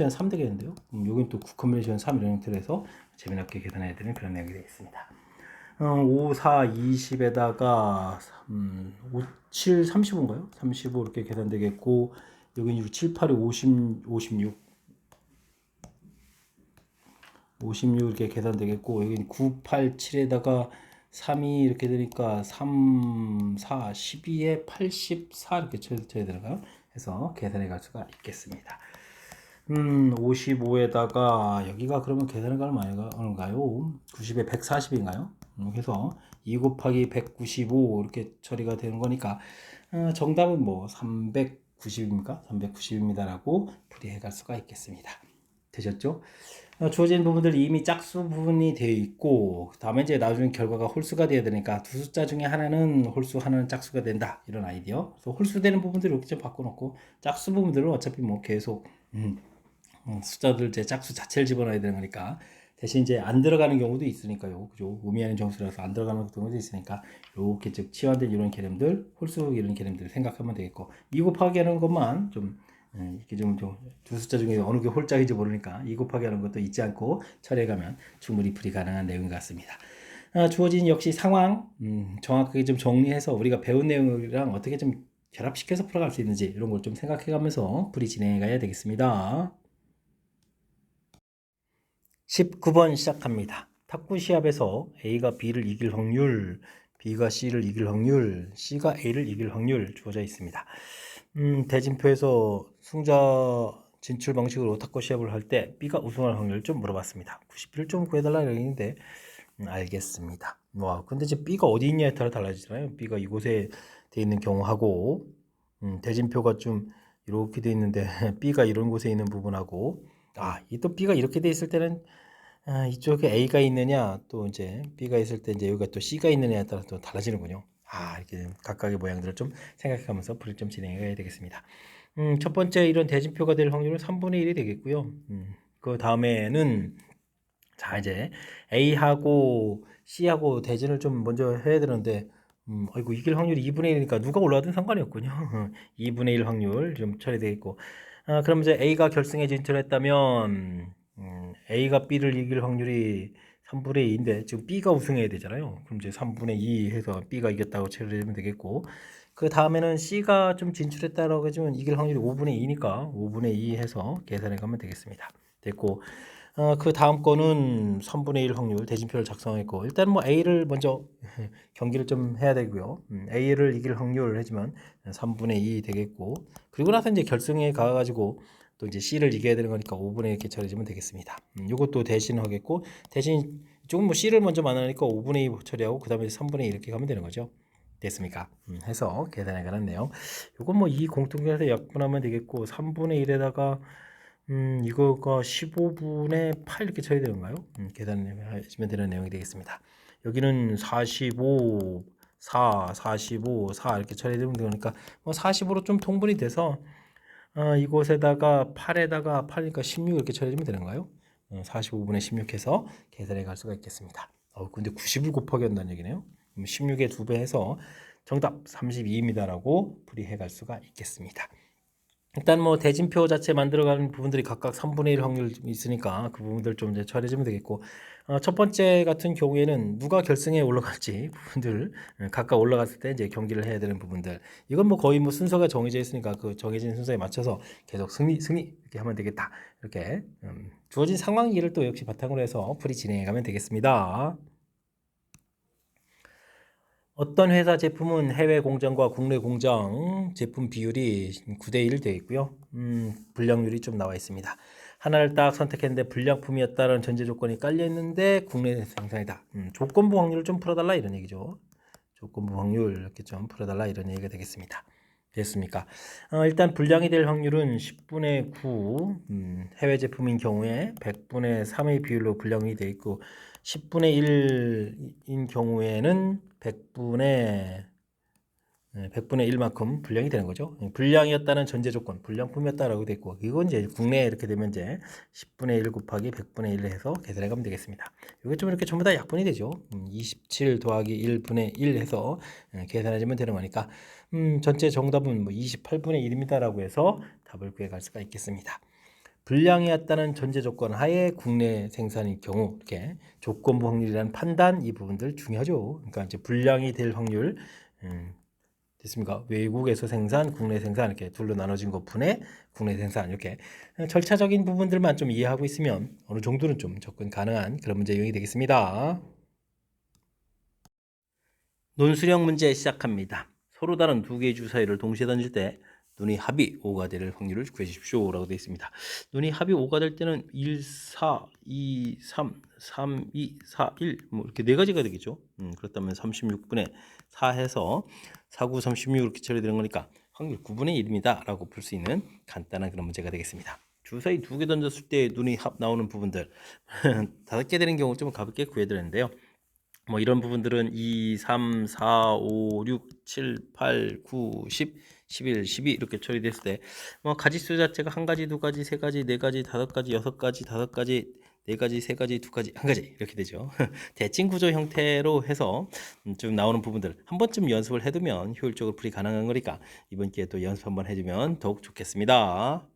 3 되겠는데요. 여기는 또 9 컨비네이션 3 이런 형태로 해서 재미나게 계산해야 되는 그런 내용이 되어 있습니다. 5, 4, 20에다가 5, 7, 35인가요? 35 이렇게 계산되겠고 여기는 6, 7, 8이 50, 56 이렇게 계산되겠고 여기는 9, 8, 7에다가 3이 이렇게 되니까 3, 4, 12에 84 이렇게 쳐야 되나요? 해서 계산해 갈 수가 있겠습니다. 55에다가 여기가 그러면 계산해 가면 많이 가는가요? 90에 140인가요? 그래서 2 곱하기 195 이렇게 처리가 되는 거니까 정답은 뭐 390입니까? 390입니다라고 풀이해 갈 수가 있겠습니다. 되셨죠? 주어진 부분들이 이미 짝수 부분이 되어 있고, 다음에 이제 나중에 결과가 홀수가 되어야 되니까 두 숫자 중에 하나는 홀수, 하나는 짝수가 된다. 이런 아이디어. 그래서 홀수 되는 부분들을 이렇게 좀 바꿔놓고, 짝수 부분들은 어차피 뭐 계속, 숫자들 제 짝수 자체를 집어넣어야 되는 거니까, 대신 이제 안 들어가는 경우도 있으니까요. 그죠? 의미하는 정수라서 안 들어가는 경우도 있으니까, 이렇게 즉 치환된 이런 개념들, 홀수 이런 개념들을 생각하면 되겠고, 2 곱하기 하는 것만 좀 이렇게 좀 두 숫자 중에 어느 게 홀짝인지 모르니까 2 곱하기 하는 것도 잊지 않고 처리해가면 충분히 풀이 가능한 내용인 것 같습니다. 주어진 역시 상황 정확하게 좀 정리해서 우리가 배운 내용이랑 어떻게 좀 결합시켜서 풀어갈 수 있는지 이런 걸 좀 생각해가면서 풀이 진행해 가야 되겠습니다. 19번 시작합니다. 탁구 시합에서 A가 B를 이길 확률, B가 C를 이길 확률, C가 A를 이길 확률 주어져 있습니다. 대진표에서 승자 진출 방식으로 탁구 시합을 할 때 B가 우승할 확률을 좀 물어봤습니다. 90을 좀 구해달라 이러는데 알겠습니다. 와, 근데 이제 B가 어디 있냐에 따라 달라지잖아요. B가 이곳에 돼 있는 경우하고 대진표가 좀 이렇게 돼 있는데 B가 이런 곳에 있는 부분하고 이 또 B가 이렇게 돼 있을 때는 이쪽에 A가 있느냐 또 이제 B가 있을 때 이제 여기가 또 C가 있느냐에 따라 또 달라지는군요. 이렇게 각각의 모양들을 좀 생각하면서 풀을 좀 진행해 가야 되겠습니다. 첫 번째 이런 대진표가 될 확률은 3분의 1이 되겠고요. 그 다음에는 자 이제 A하고 C하고 대진을 좀 먼저 해야 되는데 아이고 이길 확률이 2분의 1이니까 누가 올라가든 상관이 없군요. 2분의 1 확률 좀 처리되겠고 그럼 이제 A가 결승에 진출했다면 A가 B를 이길 확률이 3분의 2인데 지금 B가 우승해야 되잖아요. 그럼 이제 3분의 2 해서 B가 이겼다고 처리하면 되겠고 그 다음에는 C가 좀 진출했다라고 해주면 이길 확률이 5분의 2니까 5분의 2 해서 계산해 가면 되겠습니다. 됐고 그 다음 거는 3분의 1 확률 대진표를 작성했고 일단 뭐 A를 먼저 경기를 좀 해야 되고요. A를 이길 확률을 해주면 3분의 2 되겠고 그리고 나서 이제 결승에 가가지고 또 이제 C를 이겨야 되는 거니까 5분의 1 이렇게 처리해주면 되겠습니다. 이것도 대신하겠고 대신 조금 뭐 C를 먼저 만나니까 5분의 2 처리하고 그 다음에 3분의 2 이렇게 가면 되는 거죠. 됐습니까? 해서 계산해 가는 내용. 이건 뭐 이 공통점에서 약분하면 되겠고 3분의 1에다가 이거가 15분의 8 이렇게 쳐야 되는가요? 계산하시면 되는 내용이 되겠습니다. 여기는 45, 4, 45, 4 이렇게 처리되면 되니까 뭐 45로 좀 통분이 돼서 이곳에다가 8에다가 8이니까 16 이렇게 처리되면 되는가요? 45분의 16 해서 계산해 갈 수가 있겠습니다. 근데 90을 곱하기 한다는 얘기네요. 16의 2배 해서 정답 32입니다라고 풀이해 갈 수가 있겠습니다. 일단 뭐 대진표 자체 만들어가는 부분들이 각각 3분의 1 확률 있으니까 그 부분들 좀 이제 처리해주면 되겠고 첫 번째 같은 경우에는 누가 결승에 올라갈지 부분들 각각 올라갔을 때 이제 경기를 해야 되는 부분들 이건 뭐 거의 뭐 순서가 정해져 있으니까 그 정해진 순서에 맞춰서 계속 승리 이렇게 하면 되겠다 이렇게 주어진 상황 이해를 또 역시 바탕으로 해서 풀이 진행해 가면 되겠습니다. 어떤 회사 제품은 해외 공장과 국내 공장 제품 비율이 9대1 되어 있고요. 불량률이 좀 나와 있습니다. 하나를 딱 선택했는데 불량품이었다는 전제 조건이 깔려 있는데 국내 생산이다. 조건부 확률을 좀 풀어달라 이런 얘기죠. 조건부 확률 이렇게 좀 풀어달라 이런 얘기가 되겠습니다. 됐습니까? 일단 불량이 될 확률은 10분의 9 해외 제품인 경우에 100분의 3의 비율로 불량이 되어 있고 10분의 1인 경우에는 100분의 1만큼 불량이 되는 거죠. 불량이었다는 전제 조건, 불량품이었다라고 되어 있고, 이건 이제 국내에 이렇게 되면 이제 10분의 1 곱하기 100분의 1 해서 계산해 가면 되겠습니다. 이게 좀 이렇게 전부 다 약분이 되죠. 27 더하기 1분의 1 해서 계산해주면 되는 거니까, 전체 정답은 뭐 28분의 1입니다라고 해서 답을 구해 갈 수가 있겠습니다. 불량이었다는 전제 조건 하에 국내 생산일 경우 이렇게 조건부 확률이라는 판단 이 부분들 중요하죠. 그러니까 이제 불량이 될 확률 됐습니까? 외국에서 생산, 국내 생산 이렇게 둘로 나눠진 것 분의 국내 생산 이렇게 절차적인 부분들만 좀 이해하고 있으면 어느 정도는 좀 접근 가능한 그런 문제 유형이 되겠습니다. 논술형 문제 시작합니다. 서로 다른 두 개의 주 사이를 동시에 던질 때 눈이 합이 5가 될 확률을 구해 주십시오 라고 되어 있습니다. 눈이 합이 5가 될 때는 1, 4, 2, 3, 3, 2, 4, 1 뭐 이렇게 네 가지가 되겠죠. 그렇다면 36분의 4 해서 4, 9, 36 이렇게 처리되는 거니까 확률 9분의 1입니다 라고 풀 수 있는 간단한 그런 문제가 되겠습니다. 주사위 2개 던졌을 때 눈이 나오는 부분들 5개 되는 경우 좀 가볍게 구해드렸는데요. 뭐 이런 부분들은 2, 3, 4, 5, 6, 7, 8, 9, 10, 11, 12 이렇게 처리됐을 때 뭐 가지수 자체가 한 가지, 두 가지, 세 가지, 네 가지, 다섯 가지, 여섯 가지, 다섯 가지, 네 가지, 세 가지, 두 가지, 한 가지 이렇게 되죠. 대칭 구조 형태로 해서 좀 나오는 부분들 한 번쯤 연습을 해두면 효율적으로 풀이 가능한 거니까 이번 기회에 또 연습 한번 해주면 더욱 좋겠습니다.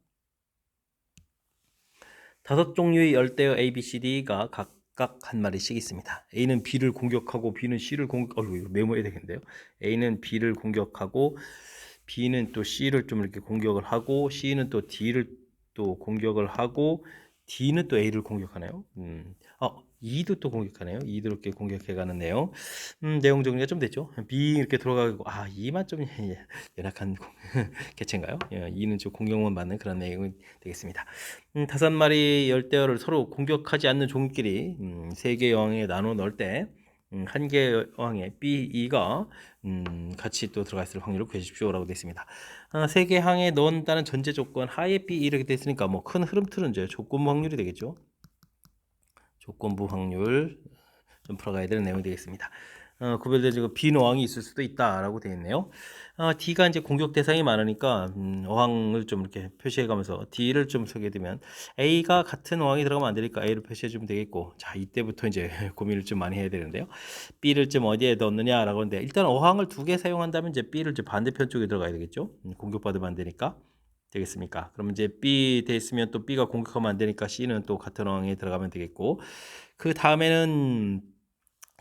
5종류의 열대어 A, B, C, D가 각각 한 마리씩 있습니다. A는 B를 공격하고 B는 C를 이거 메모해야 되겠는데요. A는 B를 공격하고 B는 또 C를 좀 이렇게 공격을 하고 C는 또 D를 또 공격을 하고 D는 또 A를 공격하네요. E도 또 공격하네요. E도 이렇게 공격해가는 내용. 내용 정리가 좀 됐죠. B 이렇게 들어가고 E만 좀 연약한 개체인가요? E는 좀 공격만 받는 그런 내용이 되겠습니다. 5마리 열대어를 서로 공격하지 않는 종끼리 3개 여왕에 나눠 넣을 때 한 개 여왕에 B, E가 같이 또 들어가 있을 확률을 구해주십시오라고 되어 있습니다. 3개 항에 넣는다는 전제 조건 하에 B 이렇게 되어 있으니까 뭐 큰 흐름 틀은 이제 조건부 확률이 되겠죠. 조건부 확률 좀 풀어가야 되는 내용이 되겠습니다. 구별되지고 빈 어항이 있을 수도 있다라고 되어 있네요. D가 이제 공격 대상이 많으니까 어항을 좀 이렇게 표시해가면서 D를 좀 소개해두면 A가 같은 어항이 들어가면 안 되니까 A를 표시해주면 되겠고, 자 이때부터 이제 고민을 좀 많이 해야 되는데요. B를 좀 어디에 넣느냐라고 하는데 일단 어항을 2개 사용한다면 이제 B를 이제 반대편 쪽에 들어가야 되겠죠. 공격받으면 안 되니까. 되겠습니까? 그럼 이제 B 돼 있으면 또 B가 공격하면 안 되니까 C는 또 같은 어항에 들어가면 되겠고, 그 다음에는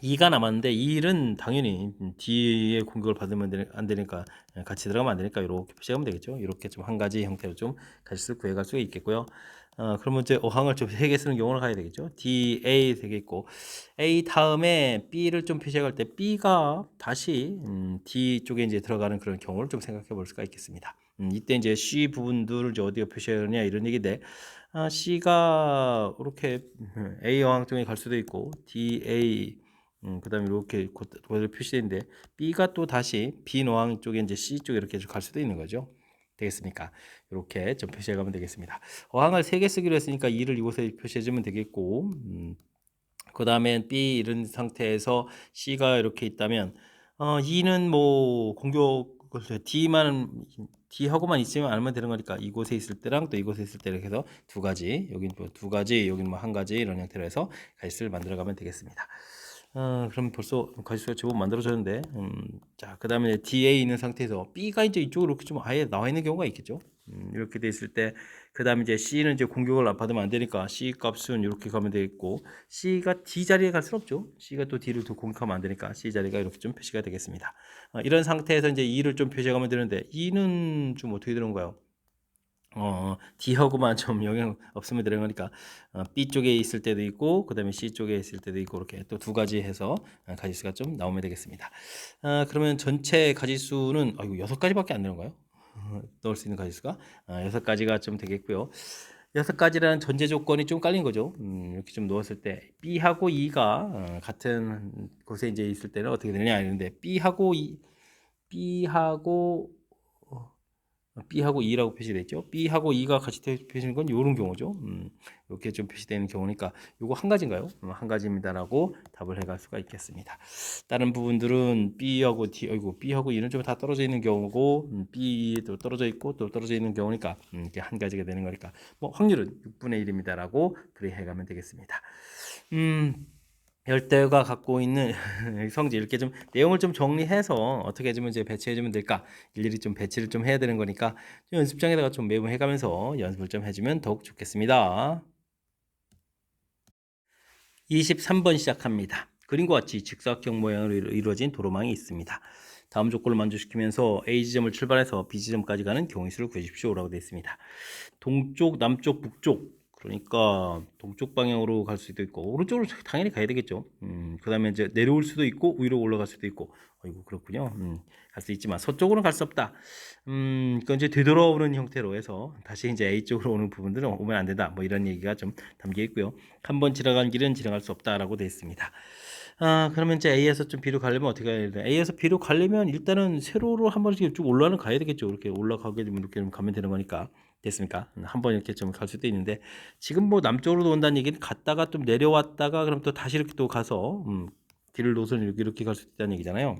2가 남았는데 2는 당연히 D의 공격을 받으면 안 되니까 같이 들어가면 안 되니까 이렇게 표시하면 되겠죠. 이렇게 좀 한 가지 형태로 좀 가지수를 구해갈 수가 있겠고요. 그러면 이제 어항을 좀 3개 쓰는 경우를 가야 되겠죠. D, A 되겠고 A 다음에 B를 좀 표시할 때 B가 다시 D 쪽에 이제 들어가는 그런 경우를 좀 생각해 볼 수가 있겠습니다. 이때 이제 C 부분들을 이제 어디가 표시하느냐 이런 얘기인데 C가 이렇게 A 어항 쪽에 갈 수도 있고 D, A 그 다음에 이렇게 그대로 표시되는데 B가 또 다시 B 어항 쪽에 이제 C 쪽에 이렇게 갈 수도 있는 거죠. 되겠습니까? 이렇게 좀 표시해 가면 되겠습니다. 어항을 3개 쓰기로 했으니까 2를 이곳에 표시해 주면 되겠고 그 다음에 B 이런 상태에서 C가 이렇게 있다면 2는 뭐 공격을 D하고만 있으면 알면 되는 거니까 이곳에 있을 때랑 또 이곳에 있을 때 이렇게 해서 2가지 여긴 뭐 2가지 여긴 뭐 1가지 이런 형태로 해서 가지수를 만들어 가면 되겠습니다. 그럼 벌써 가지수가 제법 만들어졌는데 자 그 다음에 DA 있는 상태에서 B가 이제 이쪽으로 이렇게 좀 아예 나와 있는 경우가 있겠죠. 이렇게 돼 있을 때 그 다음에 이제 C는 이제 공격을 받으면 안 되니까 C 값은 이렇게 가면 되겠고 C가 D 자리에 갈 수는 없죠. C가 또 D를 또 공격하면 안 되니까 C 자리가 이렇게 좀 표시가 되겠습니다. 이런 상태에서 이제 E를 좀 표시하면 되는데 E는 좀 어떻게 되는가요? D하고만 좀 영향 없으면 되는 거니까 B 쪽에 있을 때도 있고 그 다음에 C 쪽에 있을 때도 있고 이렇게 또 2가지 해서 가지수가 좀 나오면 되겠습니다. 그러면 전체 가지수는 이거 6가지밖에 안 되는가요? 넣을 수 있는 가지수가 6가지가 좀 되겠고요. 6가지라는 전제 조건이 좀 깔린 거죠. 이렇게 좀 넣었을 때 B하고 E가 같은 곳에 이제 있을 때는 어떻게 되느냐 이런데 B하고 B하고 2라고 표시되어 있죠. B하고 2가 같이 표시되는 건 이런 경우죠. 이렇게 좀 표시되는 경우니까 이거 한 가지인가요? 한 가지입니다라고 답을 해갈 수가 있겠습니다. 다른 부분들은 B하고 B하고 2는 좀 다 떨어져 있는 경우고 B도 떨어져 있고 또 떨어져 있는 경우니까 이렇게 한 가지가 되는 거니까 뭐 확률은 6분의 1입니다라고 풀이해가면 되겠습니다. 열대어가 갖고 있는 성질 이렇게 좀 내용을 좀 정리해서 어떻게 해주면 이제 배치해주면 될까 일일이 좀 배치를 좀 해야 되는 거니까 좀 연습장에다가 좀 메모해가면서 연습을 좀 해주면 더욱 좋겠습니다. 23번 시작합니다. 그림과 같이 직사각형 모양으로 이루어진 도로망이 있습니다. 다음 조건을 만족시키면서 A 지점을 출발해서 B 지점까지 가는 경우의 수를 구해주십시오라고 되어 있습니다. 동쪽, 남쪽, 북쪽 그러니까 동쪽 방향으로 갈 수도 있고 오른쪽으로 당연히 가야 되겠죠. 그 다음에 이제 내려올 수도 있고 위로 올라갈 수도 있고 아이고 그렇군요. 갈 수 있지만 서쪽으로는 갈 수 없다. 그건 이제 되돌아오는 형태로 해서 다시 이제 A 쪽으로 오는 부분들은 오면 안 된다. 뭐 이런 얘기가 좀 담겨 있고요. 한 번 지나간 길은 지나갈 수 없다라고 되어 있습니다. 그러면 이제 A에서 좀 B로 가려면 어떻게 해야 되나? A에서 B로 가려면 일단은 세로로 한 번씩 쭉 올라가는 가야 되겠죠. 이렇게 올라가게 되면 이렇게 가면 되는 거니까. 됐습니까? 한번 이렇게 좀 갈 수도 있는데 지금 뭐 남쪽으로 온다는 얘기는 갔다가 좀 내려왔다가 그럼 또 다시 이렇게 또 가서 길 노선을 이렇게 갈 수 있다는 얘기잖아요.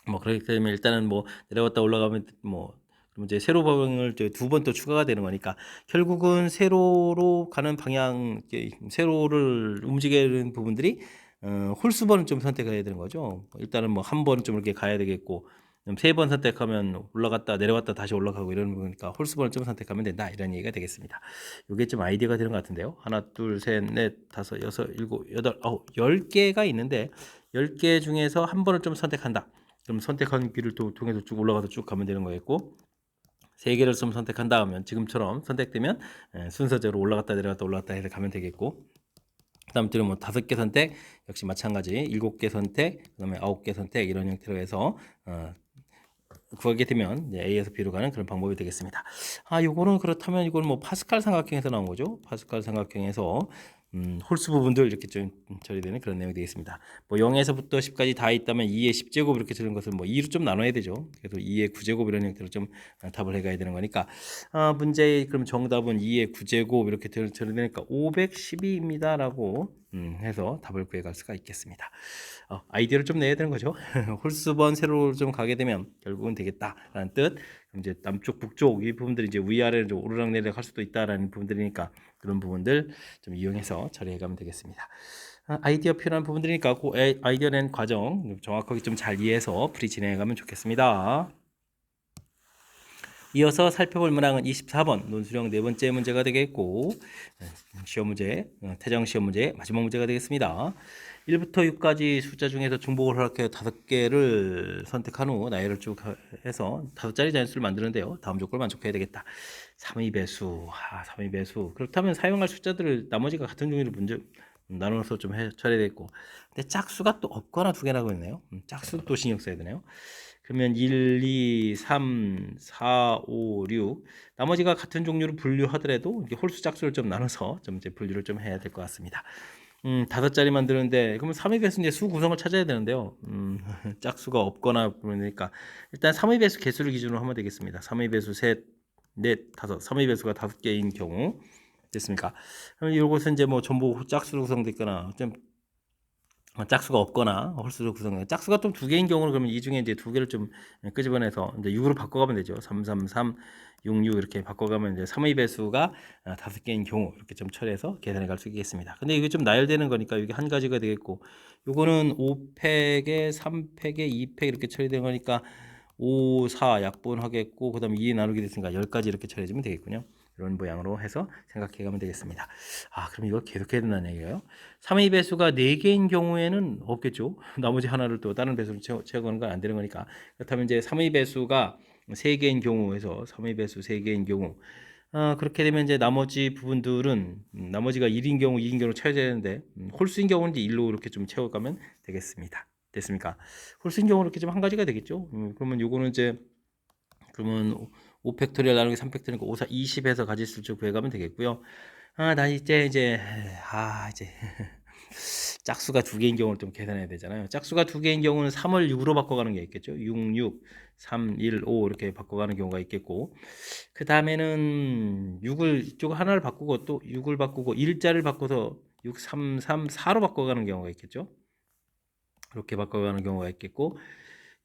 뭐 그렇기 때문에 일단은 뭐 내려갔다 올라가면 뭐 그럼 이제 세로 방향을 두 번 또 추가가 되는 거니까 결국은 세로로 가는 방향, 세로를 움직이는 부분들이 홀수번을 좀 선택해야 되는 거죠. 일단은 뭐 한 번 좀 이렇게 가야 되겠고 세 번 선택하면 올라갔다 내려갔다 다시 올라가고 이러는 거니까 홀수번을 좀 선택하면 된다 이런 얘기가 되겠습니다. 이게 좀 아이디어가 되는 것 같은데요. 하나, 둘, 셋, 넷, 다섯, 여섯, 일곱, 여덟, 아홉, 10개가 있는데 10개 중에서 한 번을 좀 선택한다. 그럼 선택한 길을 또 통해서 쭉 올라가서 쭉 가면 되는 거겠고 세 개를 좀 선택한 다음에 지금처럼 선택되면 순서대로 올라갔다 내려갔다 올라갔다 해서 가면 되겠고 그다음 뒤로 뭐 5개 선택 역시 마찬가지 7개 선택 그다음에 9개 선택 이런 형태로 해서 구하게 되면 이제 A에서 B로 가는 그런 방법이 되겠습니다. 요거는 그렇다면 이건 뭐 파스칼 삼각형에서 나온 거죠. 파스칼 삼각형에서 홀수 부분들 이렇게 좀 처리되는 그런 내용이 되겠습니다. 뭐 0에서부터 10까지 다 있다면 2의 10제곱 이렇게 되는 것을 뭐 2로 좀 나눠야 되죠. 그래서 2의 9제곱 이런 형태로 좀 답을 해가야 되는 거니까 문제의 그럼 정답은 2의 9제곱 이렇게 처리되니까 512입니다라고 해서 답을 구해갈 수가 있겠습니다. 아이디어를 좀 내야 되는 거죠. 홀수번 세로로 좀 가게 되면 결국은 되겠다라는 뜻. 그럼 이제 남쪽, 북쪽 이 부분들이 이제 위아래로 좀 오르락내리락 할 수도 있다라는 부분들이니까 그런 부분들 좀 이용해서 처리해가면 되겠습니다. 아이디어 표현한 부분들이니까 그 아이디어 낸 과정 정확하게 좀 잘 이해해서 풀이 진행해가면 좋겠습니다. 이어서 살펴볼 문항은 24번 논술형 네 번째 문제가 되겠고 시험 문제, 태정 시험 문제 마지막 문제가 되겠습니다. 1부터 6까지 숫자 중에서 중복을 허락해 5개를 선택한 후 나열을 쭉 해서 5자리 자연수를 만드는데요. 다음 조건을 만족해야 되겠다. 3의 배수, 3의 배수. 그렇다면 사용할 숫자들을 나머지가 같은 종류로 문제 나눠서 좀 처리해야 되겠고 근데 짝수가 또 없거나 두 개라고 했네요. 짝수 또 신경 써야 되네요. 그러면 1, 2, 3, 4, 5, 6 나머지가 같은 종류로 분류하더라도 이렇게 홀수 짝수를 좀 나눠서 좀 이제 분류를 좀 해야 될 것 같습니다. 5자리 만드는데 그러면 3의 배수 이제 수 구성을 찾아야 되는데요. 짝수가 없거나 그러니까 일단 3의 배수 개수를 기준으로 하면 되겠습니다. 3의 배수 셋, 넷, 다섯. 3의 배수가 5개인 경우 됐습니까? 그럼 이것은 이제 뭐 전부 짝수로 구성됐거나 좀 짝수가 없거나 홀수로 구성된 짝수가 좀 2개인 경우는 그러면 이 중에 이제 2개를 좀 끄집어내서 이제 6으로 바꿔가면 되죠. 3, 3, 3, 6, 6 이렇게 바꿔가면 이제 3의 배수가 5개인 경우 이렇게 좀 처리해서 계산해 갈 수 있겠습니다. 근데 이게 좀 나열되는 거니까 이게 한 가지가 되겠고 요거는 5팩에 3팩에 2팩 이렇게 처리된 거니까 5, 4 약분하겠고 그다음에 2 나누게 됐으니까 10가지 이렇게 처리해주면 되겠군요. 이런 모양으로 해서 생각해 가면 되겠습니다. 그럼 이걸 계속해야 된다는 얘기예요. 3의 배수가 4개인 경우에는 없겠죠. 나머지 하나를 또 다른 배수로 채워가는 건 안 되는 거니까. 그렇다면 이제 3의 배수가 3개인 경우에서 3의 배수 3개인 경우 그렇게 되면 이제 나머지 부분들은 나머지가 1인 경우, 2인 경우 채워져야 되는데 홀수인 경우는 이제 1로 이렇게 좀 채워가면 되겠습니다. 됐습니까? 홀수인 경우는 이렇게 좀 한 가지가 되겠죠. 그러면 요거는 이제 그러면 5팩토리얼 나누기 3팩토리니까 5, 4, 20에서 가지수를 쭉 구해가면 되겠고요. 나 이제 짝수가 2개인 경우를 좀 계산해야 되잖아요. 짝수가 2개인 경우는 3을 6으로 바꿔가는 게 있겠죠. 6, 6, 3, 1, 5 이렇게 바꿔가는 경우가 있겠고 그 다음에는 6을 이쪽 하나를 바꾸고 또 6을 바꾸고 1자를 바꿔서 6, 3, 3, 4로 바꿔가는 경우가 있겠죠. 이렇게 바꿔가는 경우가 있겠고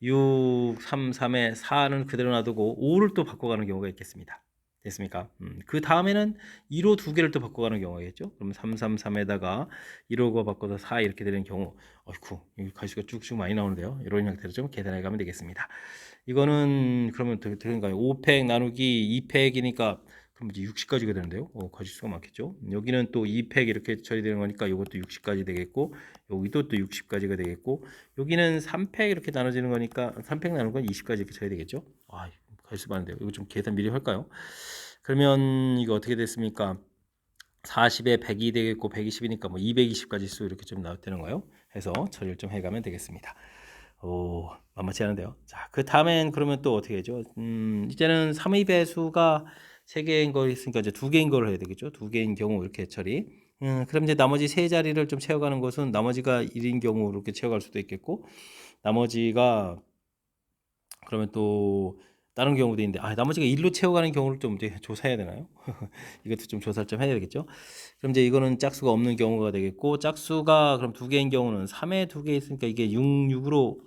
6, 3, 3에 4는 그대로 놔두고 5를 또 바꿔가는 경우가 있겠습니다. 됐습니까? 그 다음에는 2로 2개를 또 바꿔가는 경우가 있겠죠. 그럼 3, 3, 3에다가 1호가 바꿔서 4 이렇게 되는 경우 어이쿠 여기 가시가 쭉쭉 많이 나오는데요. 이런 형태로 좀 계산해 가면 되겠습니다. 이거는 그러면 되는가요? 5팩 나누기 2팩이니까 그럼 이제 60까지가 되는데요. 가지수가 많겠죠. 여기는 또 2팩 이렇게 처리되는 거니까 이것도 60까지 되겠고 여기도 또 60까지가 되겠고 여기는 3팩 이렇게 나눠지는 거니까 3팩 나누는 건 20까지 이렇게 쳐야 되겠죠. 가지수 많은데요. 이거 좀 계산 미리 할까요? 그러면 이거 어떻게 됐습니까? 40에 100이 되겠고 120이니까 뭐 220까지 수 이렇게 좀 나왔다는 거예요. 해서 처리를 좀 해가면 되겠습니다. 만만치 않은데요. 자, 그 다음엔 그러면 또 어떻게 하죠? 이제는 3의 배수가 3개인 거 있으니까 이제 2개인 거를 해야 되겠죠. 2개인 경우 이렇게 처리. 그럼 이제 나머지 3자리를 좀 채워가는 것은 나머지가 1인 경우 이렇게 채워갈 수도 있겠고 나머지가 그러면 또 다른 경우도 있는데 나머지가 1로 채워가는 경우를 좀 이제 조사해야 되나요? 이것도 좀 조사를 좀 해야 되겠죠. 그럼 이제 이거는 짝수가 없는 경우가 되겠고 짝수가 그럼 두 개인 경우는 3에 두 개 있으니까 이게 6, 6으로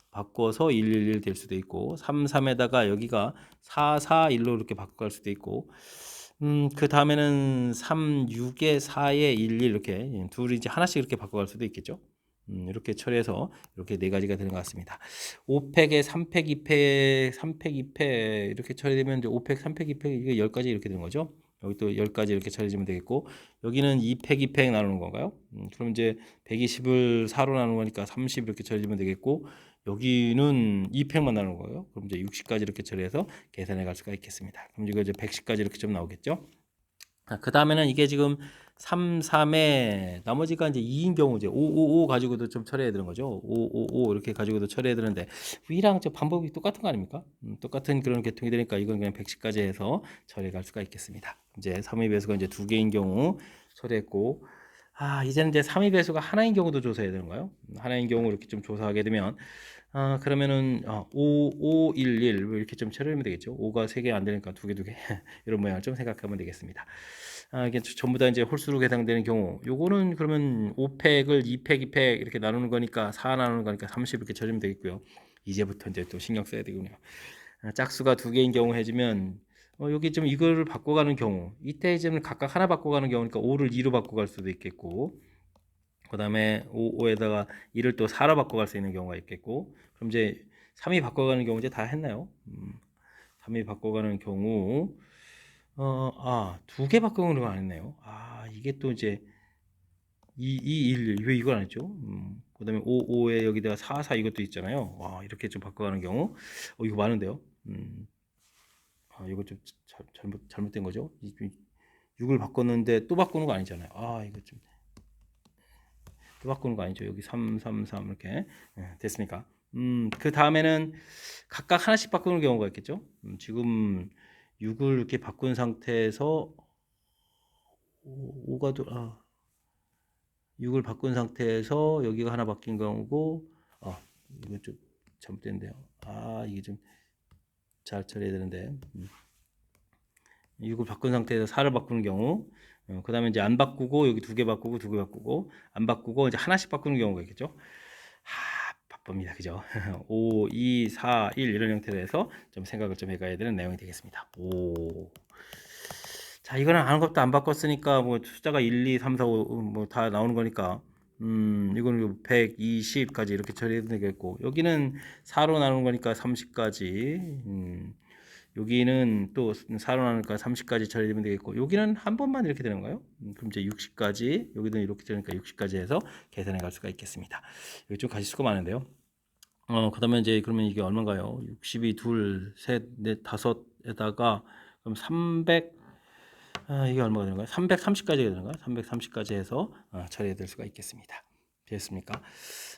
바꿔서 1, 1, 1 될 수도 있고 3, 3에다가 여기가 4, 4, 1로 이렇게 바꿔갈 수도 있고 그 다음에는 3, 6에 4에 1, 1 이렇게 둘이 이제 하나씩 이렇게 바꿔갈 수도 있겠죠. 이렇게 처리해서 이렇게 네 가지가 되는 것 같습니다. 5팩에 3팩, 2팩, 3팩, 2팩 이렇게 처리되면 이제 5팩, 3팩, 2팩 이거 10가지 이렇게 되는 거죠. 여기 또 10가지 이렇게 처리되면 되겠고 여기는 2팩, 2팩 나누는 건가요? 그럼 이제 120을 4로 나누는 거니까 30 이렇게 처리되면 되겠고 여기는 2팩만 나누는 거예요. 그럼 이제 60까지 이렇게 처리해서 계산해 갈 수가 있겠습니다. 그럼 이거 이제 110까지 이렇게 좀 나오겠죠? 그 다음에는 이게 지금 3, 3에 나머지가 이제 2인 경우 이제 5, 5, 5 가지고도 좀 처리해야 되는 거죠. 5, 5, 5 이렇게 가지고도 처리해야 되는데 위랑 저 방법이 똑같은 거 아닙니까? 똑같은 그런 계통이 되니까 이건 그냥 110까지 해서 처리해 갈 수가 있겠습니다. 이제 3의 배수가 이제 두 개인 경우 처리했고 이제는 이제 3의 배수가 하나인 경우도 조사해야 되는가요? 하나인 경우 이렇게 좀 조사하게 되면 그러면은 5, 5, 1, 1 이렇게 좀 처리하면 되겠죠. 5가 3개 안 되니까 2개, 2개 이런 모양을 좀 생각하면 되겠습니다. 이게 전부 다 이제 홀수로 계산되는 경우 요거는 그러면 5팩을 2팩, 2팩 이렇게 나누는 거니까 4 나누는 거니까 30 이렇게 처리하면 되겠고요. 이제부터 이제 또 신경 써야 되군요. 짝수가 두 개인 경우 해주면 여기 좀 이거를 바꿔가는 경우 이때 이제는 각각 하나 바꿔가는 경우니까 5를 2로 바꿔갈 수도 있겠고 그 다음에 5에다가 2를 또 4로 바꿔갈 수 있는 경우가 있겠고 그럼 이제 3이 바꿔가는 경우 이제 다 했나요? 3이 바꿔가는 경우 두 개 바꾸는 거 안 했네요. 이게 또 이제 2, 1, 왜 이걸 안 했죠? 그 다음에 5, 5에 여기다가 4, 4 이것도 있잖아요. 이렇게 좀 바꿔가는 경우. 이거 많은데요. 이거 좀 잘못된 거죠? 6을 바꿨는데 또 바꾸는 거 아니잖아요. 이거 좀 또 바꾸는 거 아니죠? 여기 3, 3, 3 이렇게 됐습니까? 그 다음에는 각각 하나씩 바꾸는 경우가 있겠죠? 지금 6을 이렇게 바꾼 상태에서 5가 6을 바꾼 상태에서 여기가 하나 바뀐 경우고 이거 좀 잘못됐는데요. 이게 좀 잘 처리해야 되는데 6을 바꾼 상태에서 4를 바꾸는 경우 그 다음에 이제 안 바꾸고 여기 두 개 바꾸고 두 개 바꾸고 안 바꾸고 이제 하나씩 바꾸는 경우가 있겠죠. 바쁩니다. 그죠? 5, 2, 4, 1 이런 형태로 해서 좀 생각을 좀 해가야 되는 내용이 되겠습니다. 자, 이거는 아무것도 안 바꿨으니까 뭐 숫자가 1, 2, 3, 4, 5 뭐 다 나오는 거니까 이거는 120까지 이렇게 처리해도 되겠고 여기는 4로 나누는 거니까 30까지 여기는 또 4로 나누니까 30까지 처리되면 되겠고 여기는 한 번만 이렇게 되는 거예요. 그럼 이제 60까지 여기는 이렇게 되니까 60까지 해서 계산해 갈 수가 있겠습니다. 여기 좀 가질 수가 많은데요. 그 다음에 이제 그러면 이게 얼마인가요? 60이 둘, 셋, 넷, 다섯에다가 그럼 300 이게 얼마가 되는 거예요? 330까지 되는 거예요? 330까지 해서 처리해 될 수가 있겠습니다. 됐습니까?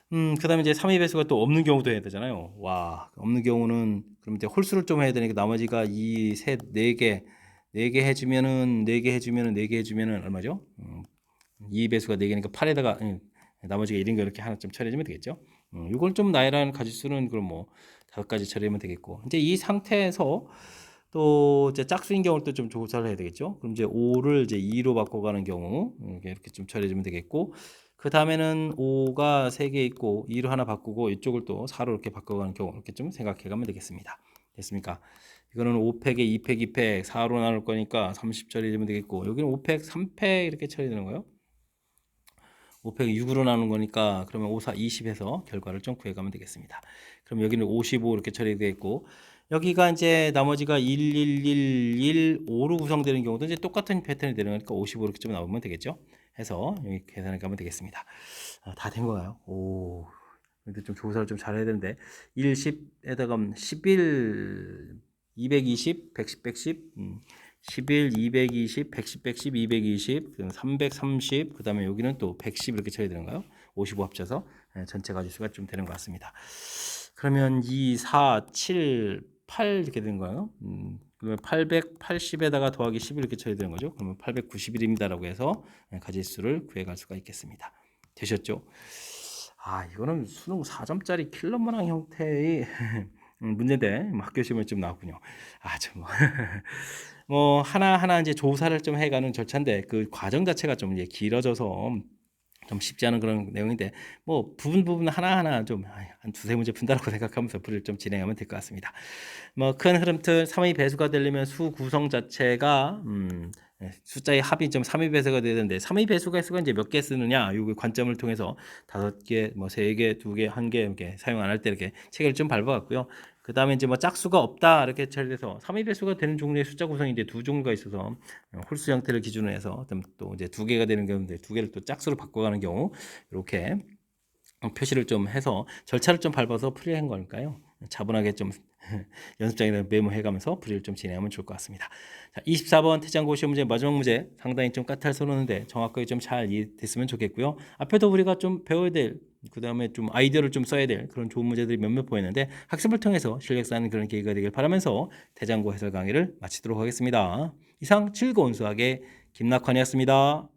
그 다음에 이제 3의 배수가 또 없는 경우도 해야 되잖아요. 없는 경우는 그럼 이제 홀수를 좀 해야 되니까 나머지가 2, 셋, 4개, 4개 해주면은 4개 해주면은 4개 해주면은 얼마죠? 2 배수가 4개니까 8에다가 나머지가 1인 거 이렇게 하나 좀 처리해주면 되겠죠. 이걸 좀 나열한 가지수는 그럼 뭐 5가지 처리하면 되겠고 이제 이 상태에서 또 이제 짝수인 경우를 또 좀 조사를 해야 되겠죠. 그럼 이제 5를 이제 2로 바꿔가는 경우 이렇게 좀 처리해주면 되겠고 그 다음에는 5가 3개 있고 2로 하나 바꾸고 이쪽을 또 4로 이렇게 바꿔가는 경우 이렇게 좀 생각해가면 되겠습니다. 됐습니까? 이거는 5팩에 2팩, 2팩 4로 나눌 거니까 30 처리되면 되겠고 여기는 5팩, 3팩 이렇게 처리되는 거예요. 5팩 6으로 나눈 거니까 그러면 5, 4, 20 해서 결과를 좀 구해가면 되겠습니다. 그럼 여기는 55 이렇게 처리되겠고 여기가 이제 나머지가 1, 1, 1, 1, 5로 구성되는 경우도 이제 똑같은 패턴이 되는 거니까 55 이렇게 좀 나오면 되겠죠. 해서 여기 계산해 가면 되겠습니다. 다 된 거가요? 근데 좀 조사를 좀 잘해야 되는데 1, 10에다가 11, 220, 110, 110 11, 220, 110, 110, 220, 330, 그 다음에 여기는 또 110 이렇게 쳐야 되는가요? 55 합쳐서 전체 가지수가 좀 되는 것 같습니다. 그러면 2, 4, 7, 8 이렇게 되는 거예요. 그러면 880에다가 더하기 10 이렇게 쳐야 되는 거죠. 그러면 891입니다라고 해서 가지수를 구해갈 수가 있겠습니다. 되셨죠? 이거는 수능 4점짜리 킬러 문항 형태의 문제인데 뭐 학교 시험에 좀 나왔군요. 좀 뭐 하나하나 이제 조사를 좀 해가는 절차인데 그 과정 자체가 좀 이제 길어져서 좀 쉽지 않은 그런 내용인데 뭐 부분 하나하나 좀 한 두세 문제 푼다라고 생각하면서 풀이를 좀 진행하면 될 것 같습니다. 뭐 큰 흐름틀 3의 배수가 되려면 수 구성 자체가 숫자의 합이 좀 3의 배수가 돼야 되는데 3의 배수가 이제 몇 개 쓰느냐 요 관점을 통해서 5개, 뭐 3개, 2개, 1개 이렇게 사용 안 할 때 이렇게 체계를 좀 밟아봤고요. 그 다음에 이제 뭐 짝수가 없다 이렇게 처리돼서 3의 배수가 되는 종류의 숫자 구성이 이제 두 종류가 있어서 홀수 형태를 기준으로 해서 또 이제 2개가 되는 경우인데 2개를 또 짝수로 바꿔가는 경우 이렇게 표시를 좀 해서 절차를 좀 밟아서 풀이한 거니까요. 차분하게 좀 연습장에다 메모해가면서 풀이를 좀 진행하면 좋을 것 같습니다. 자, 24번 태장고 시험 문제 마지막 문제 상당히 좀 까탈스러운데 정확하게 좀 잘 이해됐으면 좋겠고요. 앞에도 우리가 좀 배워야 될 그 다음에 좀 아이디어를 좀 써야 될 그런 좋은 문제들이 몇몇 보였는데 학습을 통해서 실력 쌓는 그런 계기가 되길 바라면서 태장고 해설 강의를 마치도록 하겠습니다. 이상 즐거운 수학의 김낙환이었습니다.